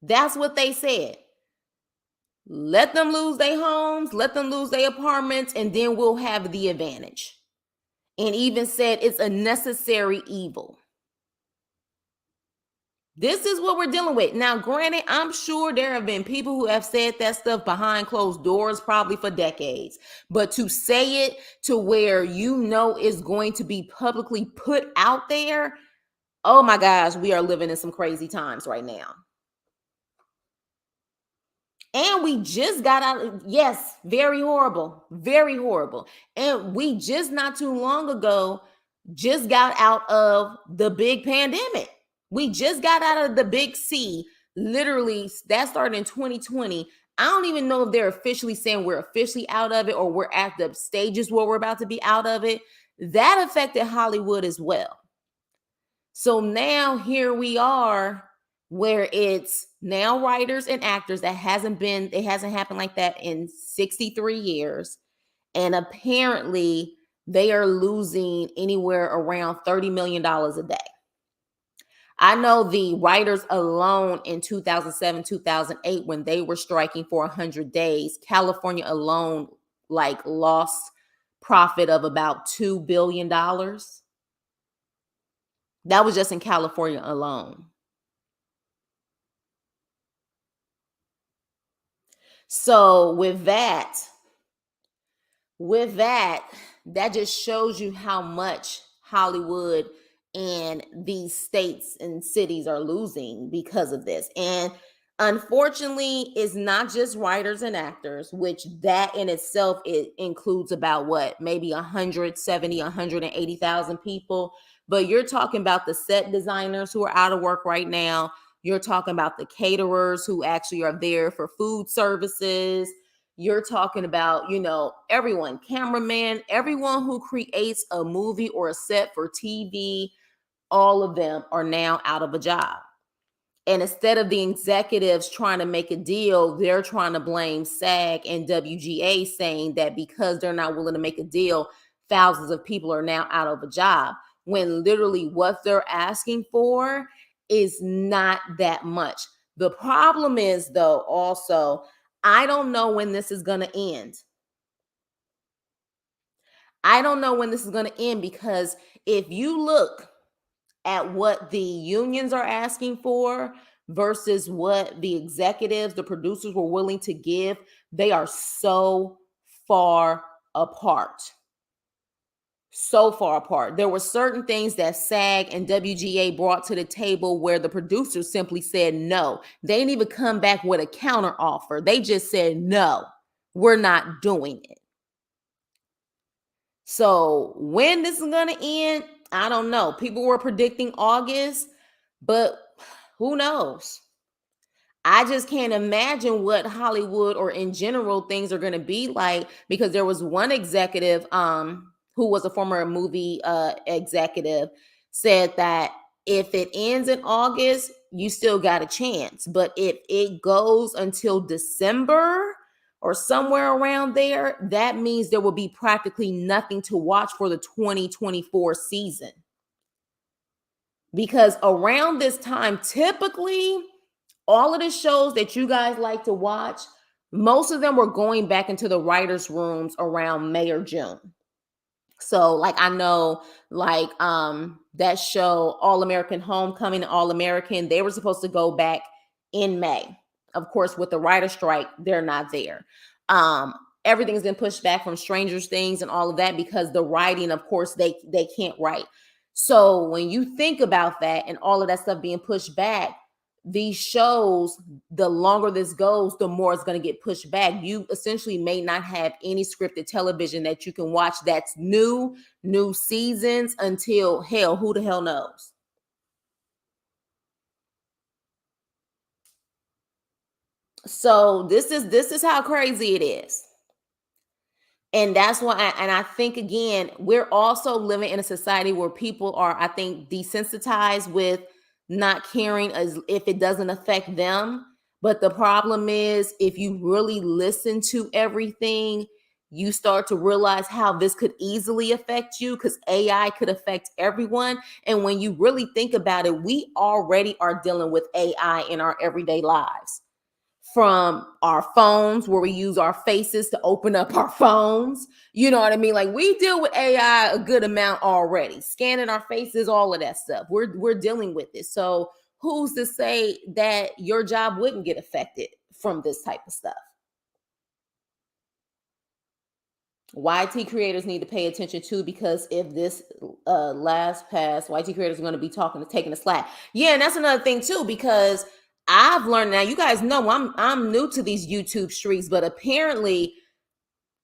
that's what they said. Let them lose their homes, let them lose their apartments, and then we'll have the advantage. And even said it's a necessary evil. This is what we're dealing with. Now, granted, I'm sure there have been people who have said that stuff behind closed doors probably for decades. But to say it to where it's going to be publicly put out there, oh my gosh, we are living in some crazy times right now. And we just got out. Yes, very horrible. Very horrible. And we just not too long ago just got out of the big pandemic. We just got out of the big C. Literally, that started in 2020. I don't even know if they're officially saying we're officially out of it or we're at the stages where we're about to be out of it. That affected Hollywood as well. So now here we are where it's now writers and actors it hasn't happened like that in 63 years. And apparently they are losing anywhere around $30 million a day. I know the writers alone in 2007, 2008, when they were striking for 100 days, California alone lost profit of about $2 billion. That was just in California alone. So with that, that just shows you how much Hollywood and these states and cities are losing because of this. And unfortunately, it's not just writers and actors, which that in itself, it includes about maybe 170, 180,000 people. But you're talking about the set designers who are out of work right now. You're talking about the caterers who actually are there for food services. You're talking about, everyone, cameraman, everyone who creates a movie or a set for TV, all of them are now out of a job. And instead of the executives trying to make a deal, they're trying to blame SAG and WGA, saying that because they're not willing to make a deal, thousands of people are now out of a job. When literally what they're asking for is not that much. The problem is, though, also, I don't know when this is going to end. I don't know when this is going to end, because if you look at what the unions are asking for versus what the executives, the producers were willing to give, they are so far apart. So far apart. There were certain things that SAG and WGA brought to the table where the producers simply said no. They didn't even come back with a counter offer. They just said, no, we're not doing it. So when this is going to end, I don't know. People were predicting August, but who knows? I just can't imagine what Hollywood or in general things are going to be like, because there was one executive who was a former movie executive, said that if it ends in August, you still got a chance. But if it goes until December or somewhere around there, that means there will be practically nothing to watch for the 2024 season. Because around this time, typically, all of the shows that you guys like to watch, most of them were going back into the writers' rooms around May or June. So, like, I know, like, that show, All American Homecoming, All American, they were supposed to go back in May. Of course, with the writer strike, they're not there. Everything's been pushed back from Stranger Things and all of that, because the writing, of course, they can't write. So when you think about that and all of that stuff being pushed back, these shows, the longer this goes, the more it's going to get pushed back. You essentially may not have any scripted television that you can watch that's new seasons until, hell, who the hell knows? So this is how crazy it is. And that's why I think, again, we're also living in a society where people are, I think, desensitized with not caring as if it doesn't affect them. But the problem is, if you really listen to everything, you start to realize how this could easily affect you, because AI could affect everyone. And when you really think about it, we already are dealing with AI in our everyday lives, from our phones, where we use our faces to open up our phones. You know what I mean? Like, we deal with AI a good amount already, scanning our faces, all of that stuff. We're dealing with it. So who's to say that your job wouldn't get affected from this type of stuff? YT creators need to pay attention too, because if this last pass, YT creators are going to be taking a slack. Yeah, and that's another thing too, because I've learned now. You guys know I'm new to these YouTube streets, but apparently,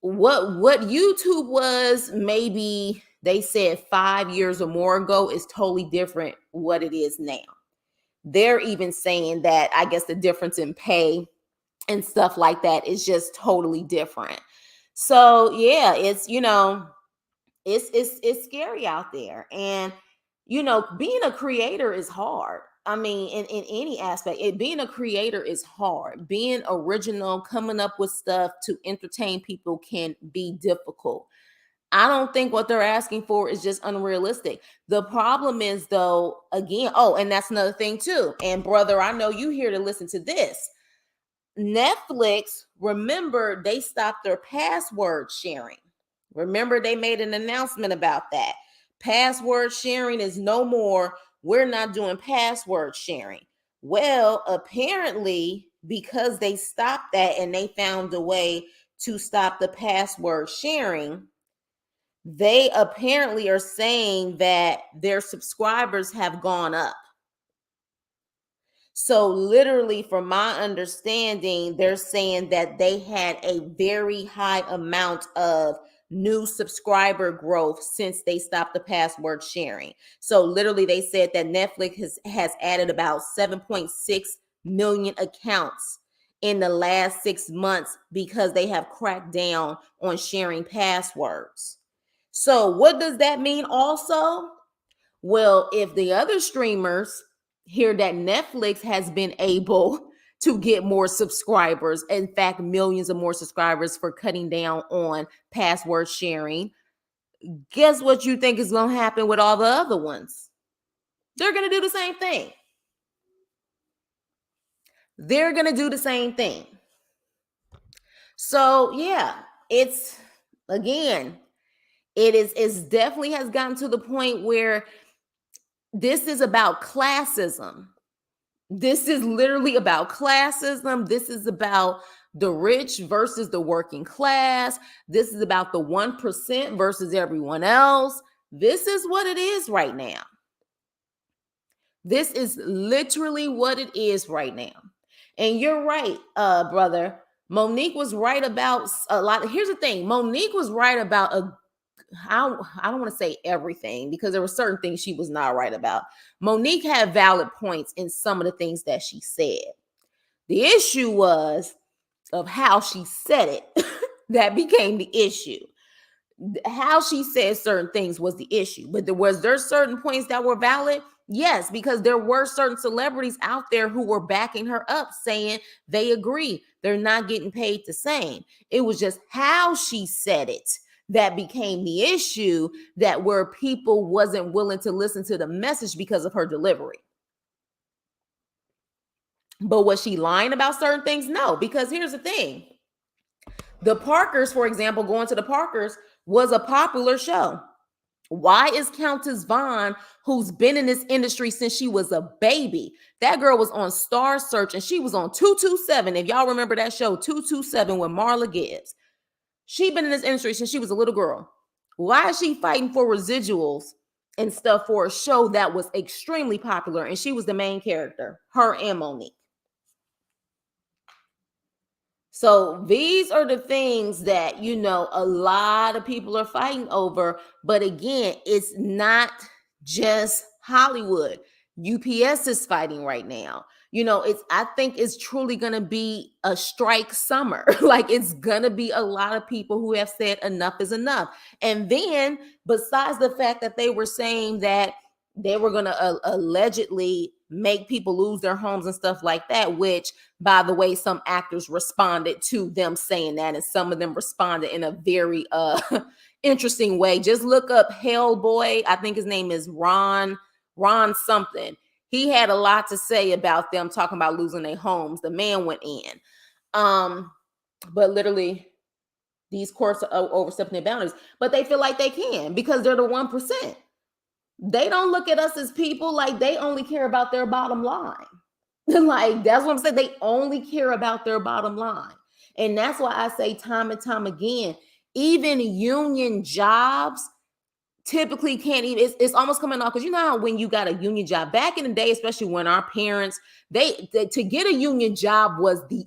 what YouTube was, maybe they said 5 years or more ago, is totally different what it is now. They're even saying that, I guess, the difference in pay and stuff like that is just totally different. So yeah, it's scary out there. And being a creator is hard. I mean, in any aspect, being a creator is hard. Being original, coming up with stuff to entertain people can be difficult. I don't think what they're asking for is just unrealistic. The problem is, though, again, oh, and that's another thing too. And brother, I know you here to listen to this. Netflix, remember, they stopped their password sharing. Remember, they made an announcement about that. Password sharing is no more. We're not doing password sharing. Well, apparently, because they stopped that and they found a way to stop the password sharing, they apparently are saying that their subscribers have gone up. So literally, from my understanding, they're saying that they had a very high amount of new subscriber growth since they stopped the password sharing. So literally, they said that Netflix has added about 7.6 million accounts in the last 6 months, because they have cracked down on sharing passwords. So what does that mean also? Well, if the other streamers hear that Netflix has been able to get more subscribers. In fact, millions of more subscribers for cutting down on password sharing. Guess what you think is going to happen with all the other ones? They're going to do the same thing. They're going to do the same thing. So, yeah, it's again, it's definitely has gotten to the point where this is about classism. This is literally about classism. This is about the rich versus the working class. This is about the 1% versus everyone else. This is what it is right now. This is literally what it is right now. And you're right, brother. Monique was right about a lot. Here's the thing. Monique was right about I don't want to say everything because there were certain things she was not right about. Monique had valid points in some of the things that she said. The issue was of how she said it that became the issue. How she said certain things was the issue. But there certain points that were valid? Yes, because there were certain celebrities out there who were backing her up saying they agree. They're not getting paid the same. It was just how she said it that became the issue, that where people wasn't willing to listen to the message because of her delivery. But was she lying about certain things? No, because here's the thing. The Parkers, for example, going to the Parkers was a popular show. Why is Countess Vaughn, who's been in this industry since she was a baby, that girl was on Star Search and she was on 227. If y'all remember that show, 227 with Marla Gibbs. She been in this industry since she was a little girl. Why is she fighting for residuals and stuff for a show that was extremely popular and she was the main character, her and Monique? So these are the things that, a lot of people are fighting over. But again, it's not just Hollywood. UPS is fighting right now. I think it's truly going to be a strike summer. Like it's going to be a lot of people who have said enough is enough. And then besides the fact that they were saying that they were going to allegedly make people lose their homes and stuff like that, which, by the way, some actors responded to them saying that, and some of them responded in a very interesting way. Just look up Hellboy. I think his name is Ron something. He had a lot to say about them talking about losing their homes. The man went in. But literally, these courts are overstepping their boundaries, but they feel like they can because they're the 1%. They don't look at us as people. Like they only care about their bottom line. Like that's what I'm saying. They only care about their bottom line. And that's why I say time and time again, even union jobs typically can't even, it's almost coming off, because you know how when you got a union job back in the day, especially when our parents, they to get a union job was the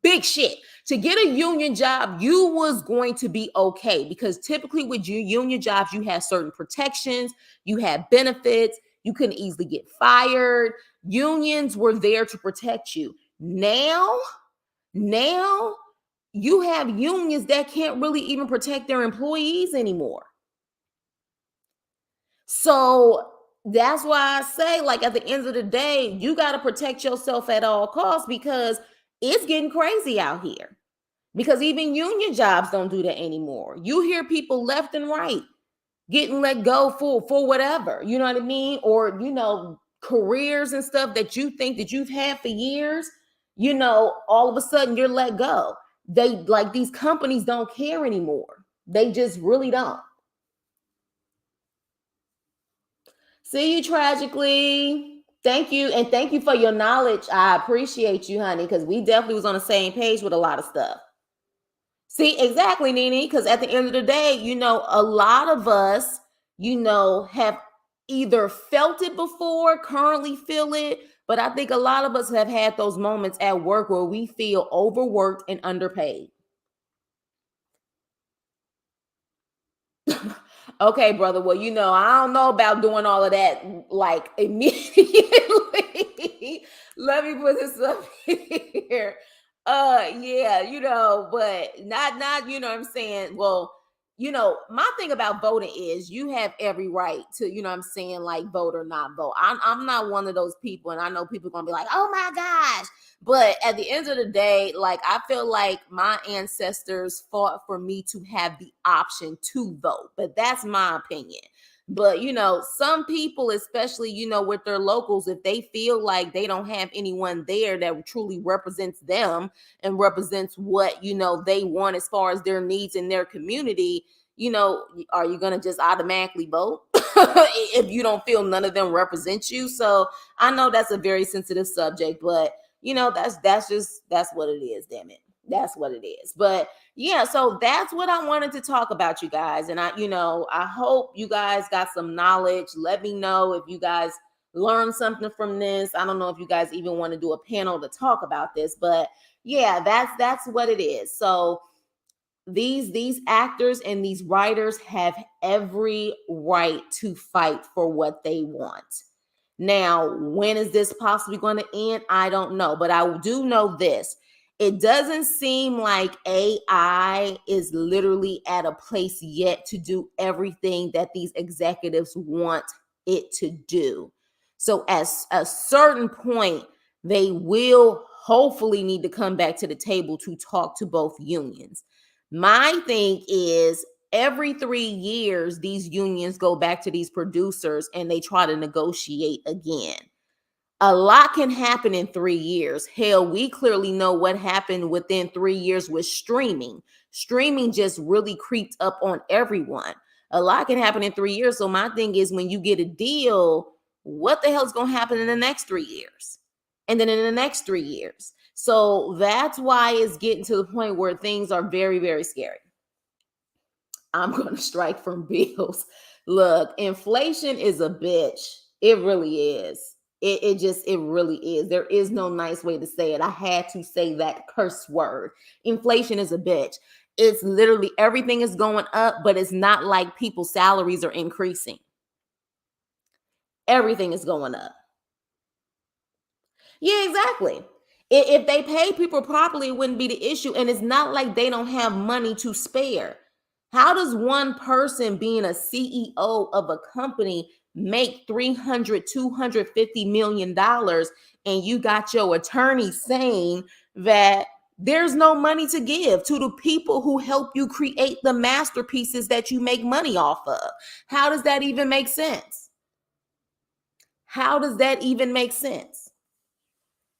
big shit. To get a union job, you was going to be okay, because typically with your union jobs, you had certain protections, you had benefits, you couldn't easily get fired. Unions were there to protect you. Now you have unions that can't really even protect their employees anymore. So that's why I say, like, at the end of the day, you got to protect yourself at all costs, because it's getting crazy out here. Because even union jobs don't do that anymore. You hear people left and right getting let go for whatever, you know what I mean? Or, careers and stuff that you think that you've had for years, all of a sudden you're let go. These companies don't care anymore. They just really don't. See you tragically. Thank you. And thank you for your knowledge. I appreciate you, honey, because we definitely was on the same page with a lot of stuff. See, exactly, Nene, because at the end of the day, a lot of us, have either felt it before, currently feel it, but I think a lot of us have had those moments at work where we feel overworked and underpaid. Okay, brother. Well, I don't know about doing all of that like immediately. Let me put this up here. Yeah, but not, what I'm saying. Well, my thing about voting is you have every right to, what I'm saying, like vote or not vote. I'm not one of those people, and I know people are gonna be like, oh my gosh. But at the end of the day, like, I feel like my ancestors fought for me to have the option to vote. But that's my opinion. But some people, especially, with their locals, if they feel like they don't have anyone there that truly represents them and represents what they want as far as their needs in their community, are you going to just automatically vote if you don't feel none of them represent you? So I know that's a very sensitive subject, but that's what it is. Damn it, that's what it is. But yeah, so that's what I wanted to talk about, you guys. And I hope you guys got some knowledge. Let me know if you guys learned something from this. I don't know if you guys even want to do a panel to talk about this, but yeah, that's what it is. So these actors and these writers have every right to fight for what they want. Now, when is this possibly going to end? I don't know, but I do know this. It doesn't seem like AI is literally at a place yet to do everything that these executives want it to do. So at a certain point, they will hopefully need to come back to the table to talk to both unions. My thing is, every 3 years, these unions go back to these producers and they try to negotiate again. A lot can happen in 3 years. Hell, we clearly know what happened within 3 years with streaming. Streaming just really creeped up on everyone. A lot can happen in 3 years. So my thing is, when you get a deal, what the hell's going to happen in the next 3 years? And then in the next 3 years. So that's why it's getting to the point where things are very, very scary. I'm going to strike from bills. Look, inflation is a bitch. It really is. It really is. There is no nice way to say it. I had to say that curse word. Inflation is a bitch. It's literally everything is going up, but it's not like people's salaries are increasing. Everything is going up. Yeah, exactly. If they pay people properly, it wouldn't be the issue. And it's not like they don't have money to spare. How does one person being a CEO of a company make 300, 250 million dollars, and you got your attorney saying that there's no money to give to the people who help you create the masterpieces that you make money off of? How does that even make sense? How does that even make sense?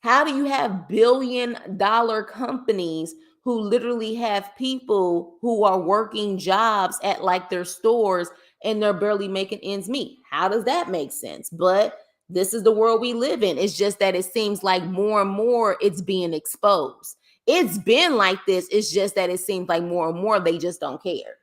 How do you have billion-dollar companies who literally have people who are working jobs at like their stores and they're barely making ends meet? How does that make sense? But this is the world we live in. It's just that it seems like more and more it's being exposed. It's been like this. It's just that it seems like more and more they just don't care.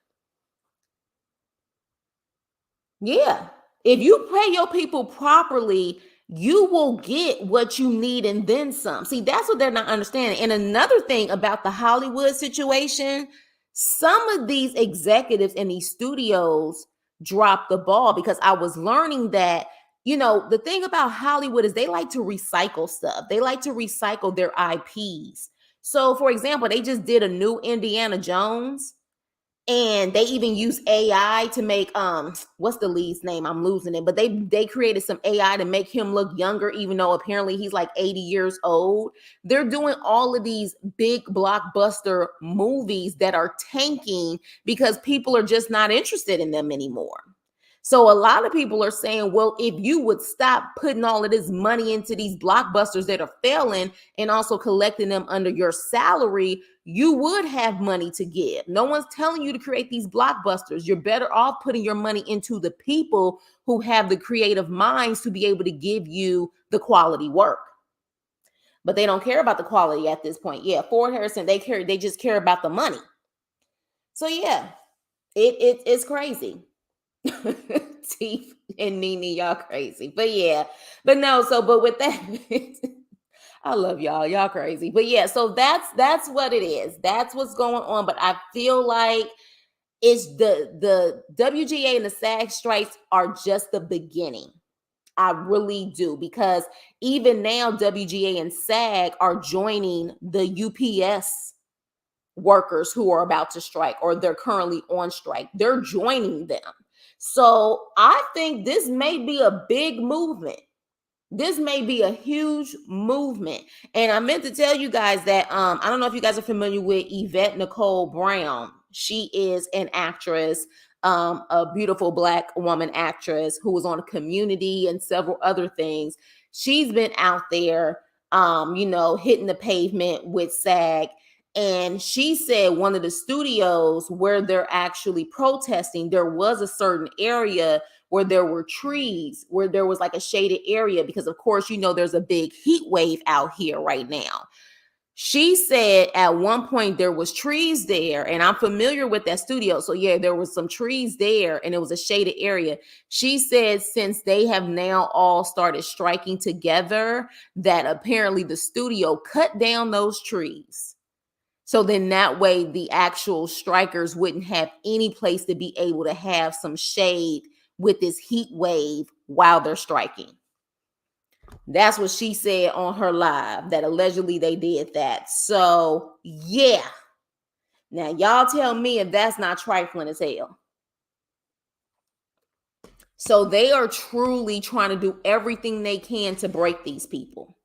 Yeah. If you pay your people properly, you will get what you need and then some. See, that's what they're not understanding. And another thing about the Hollywood situation, some of these executives in these studios dropped the ball, because I was learning that, the thing about Hollywood is they like to recycle stuff. They like to recycle their IPs. So, for example, they just did a new Indiana Jones, and they even use AI to make what's the lead's name? I'm losing it. But they created some AI to make him look younger, even though apparently he's like 80 years old. They're doing all of these big blockbuster movies that are tanking because people are just not interested in them anymore. So a lot of people are saying, well, if you would stop putting all of this money into these blockbusters that are failing and also collecting them under your salary, you would have money to give. No one's telling you to create these blockbusters. You're better off putting your money into the people who have the creative minds to be able to give you the quality work. But they don't care about the quality at this point. Yeah, Ford Harrison, they just care about the money. So yeah, it's crazy. Teeth and Nene, y'all crazy. But yeah, but no, but with that, I love y'all. Y'all crazy. But yeah, so that's what it is. That's what's going on. But I feel like it's the WGA and the SAG strikes are just the beginning. I really do, because even now WGA and SAG are joining the UPS workers who are about to strike or they're currently on strike. They're joining them. So I think this may be a big movement. This may be a huge movement. And I meant to tell you guys that I don't know if you guys are familiar with Yvette Nicole Brown. She is an actress, a beautiful Black woman actress who was on Community and several other things. She's been out there, hitting the pavement with SAG. And she said one of the studios where they're actually protesting, there was a certain area where there were trees, where there was like a shaded area, because of course, there's a big heat wave out here right now. She said at one point there was trees there, and I'm familiar with that studio. So yeah, there was some trees there and it was a shaded area. She said since they have now all started striking together, that apparently the studio cut down those trees. So then that way the actual strikers wouldn't have any place to be able to have some shade with this heat wave while they're striking. That's what she said on her live, that allegedly they did that. So yeah. Now y'all tell me if that's not trifling as hell. So they are truly trying to do everything they can to break these people.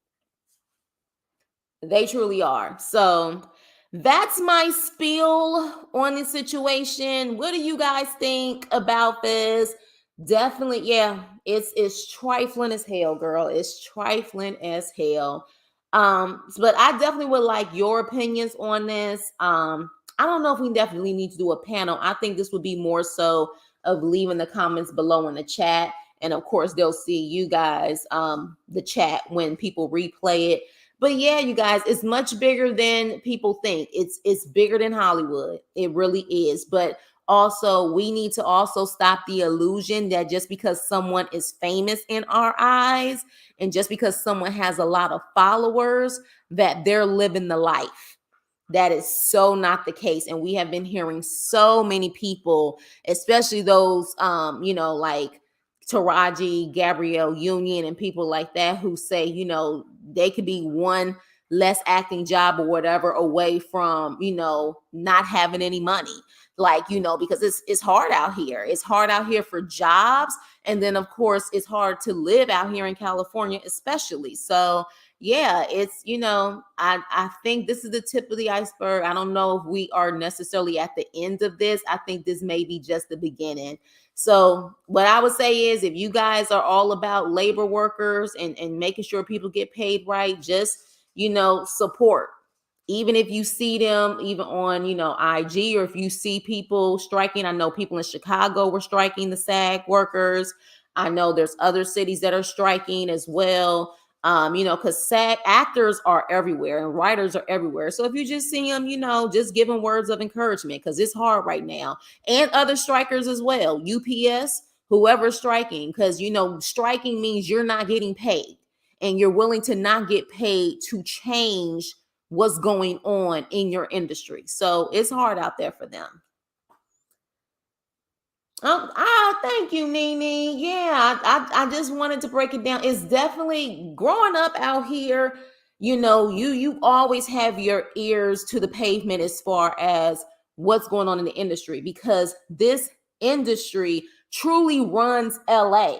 They truly are. So that's my spiel on this situation. What do you guys think about this? Definitely, yeah, it's trifling as hell, girl. It's trifling as hell. But I definitely would like your opinions on this. I don't know if we definitely need to do a panel. I think this would be more so of leaving the comments below in the chat. And of course, they'll see you guys, the chat when people replay it. But yeah, you guys, it's much bigger than people think. It's bigger than Hollywood. It really is. But also, we need to also stop the illusion that just because someone is famous in our eyes and just because someone has a lot of followers, that they're living the life. That is so not the case. And we have been hearing so many people, especially those, like Taraji, Gabrielle Union, and people like that who say, they could be one less acting job or whatever away from, not having any money. Like, because it's hard out here. It's hard out here for jobs. And then, of course, it's hard to live out here in California, especially. So, yeah, it's, I think this is the tip of the iceberg. I don't know if we are necessarily at the end of this. I think this may be just the beginning. So what I would say is if you guys are all about labor workers and making sure people get paid right, just, support. Even if you see them even on, IG, or if you see people striking. I know people in Chicago were striking, the SAG workers. I know there's other cities that are striking as well. Because SAG actors are everywhere and writers are everywhere. So if you just see them, just give them words of encouragement, because it's hard right now. And other strikers as well, UPS, whoever's striking, because, striking means you're not getting paid and you're willing to not get paid to change what's going on in your industry. So it's hard out there for them. Thank you, Nene. Yeah, I just wanted to break it down. It's definitely growing up out here. You always have your ears to the pavement as far as what's going on in the industry, because this industry truly runs LA.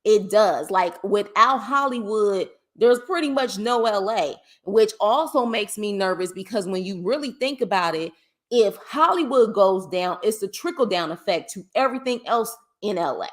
It does. Like without Hollywood, there's pretty much no LA, which also makes me nervous, because when you really think about it, if Hollywood goes down, it's a trickle down effect to everything else in LA,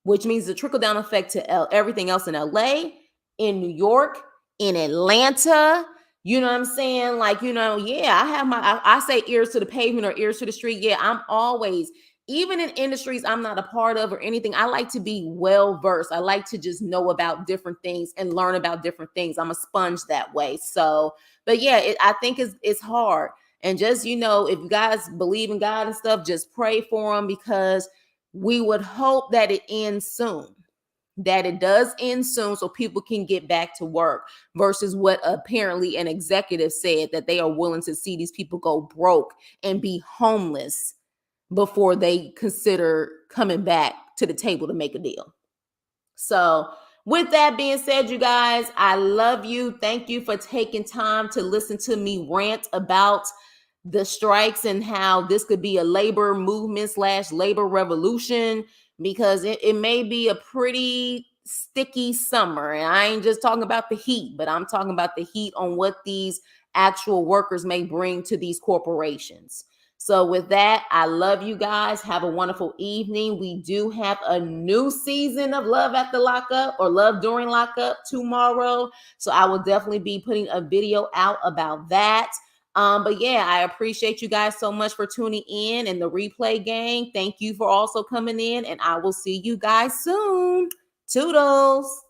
which means the trickle down effect to everything else in LA, in New York, in Atlanta. You know what I'm saying? Like, yeah, I have I say ears to the pavement or ears to the street. Yeah, I'm always, even in industries I'm not a part of or anything, I like to be well versed. I like to just know about different things and learn about different things. I'm a sponge that way. So, but yeah, I think it's hard. And just, if you guys believe in God and stuff, just pray for them, because we would hope that it ends soon, that it does end soon so people can get back to work, versus what apparently an executive said, that they are willing to see these people go broke and be homeless before they consider coming back to the table to make a deal. So with that being said, you guys, I love you. Thank you for taking time to listen to me rant about the strikes and how this could be a labor movement slash labor revolution, because it may be a pretty sticky summer. And I ain't just talking about the heat, but I'm talking about the heat on what these actual workers may bring to these corporations. So with that, I love you guys. Have a wonderful evening. We do have a new season of Love After Lockup or Love During Lockup tomorrow. So I will definitely be putting a video out about that. But yeah, I appreciate you guys so much for tuning in, and the replay gang. Thank you for also coming in, and I will see you guys soon. Toodles.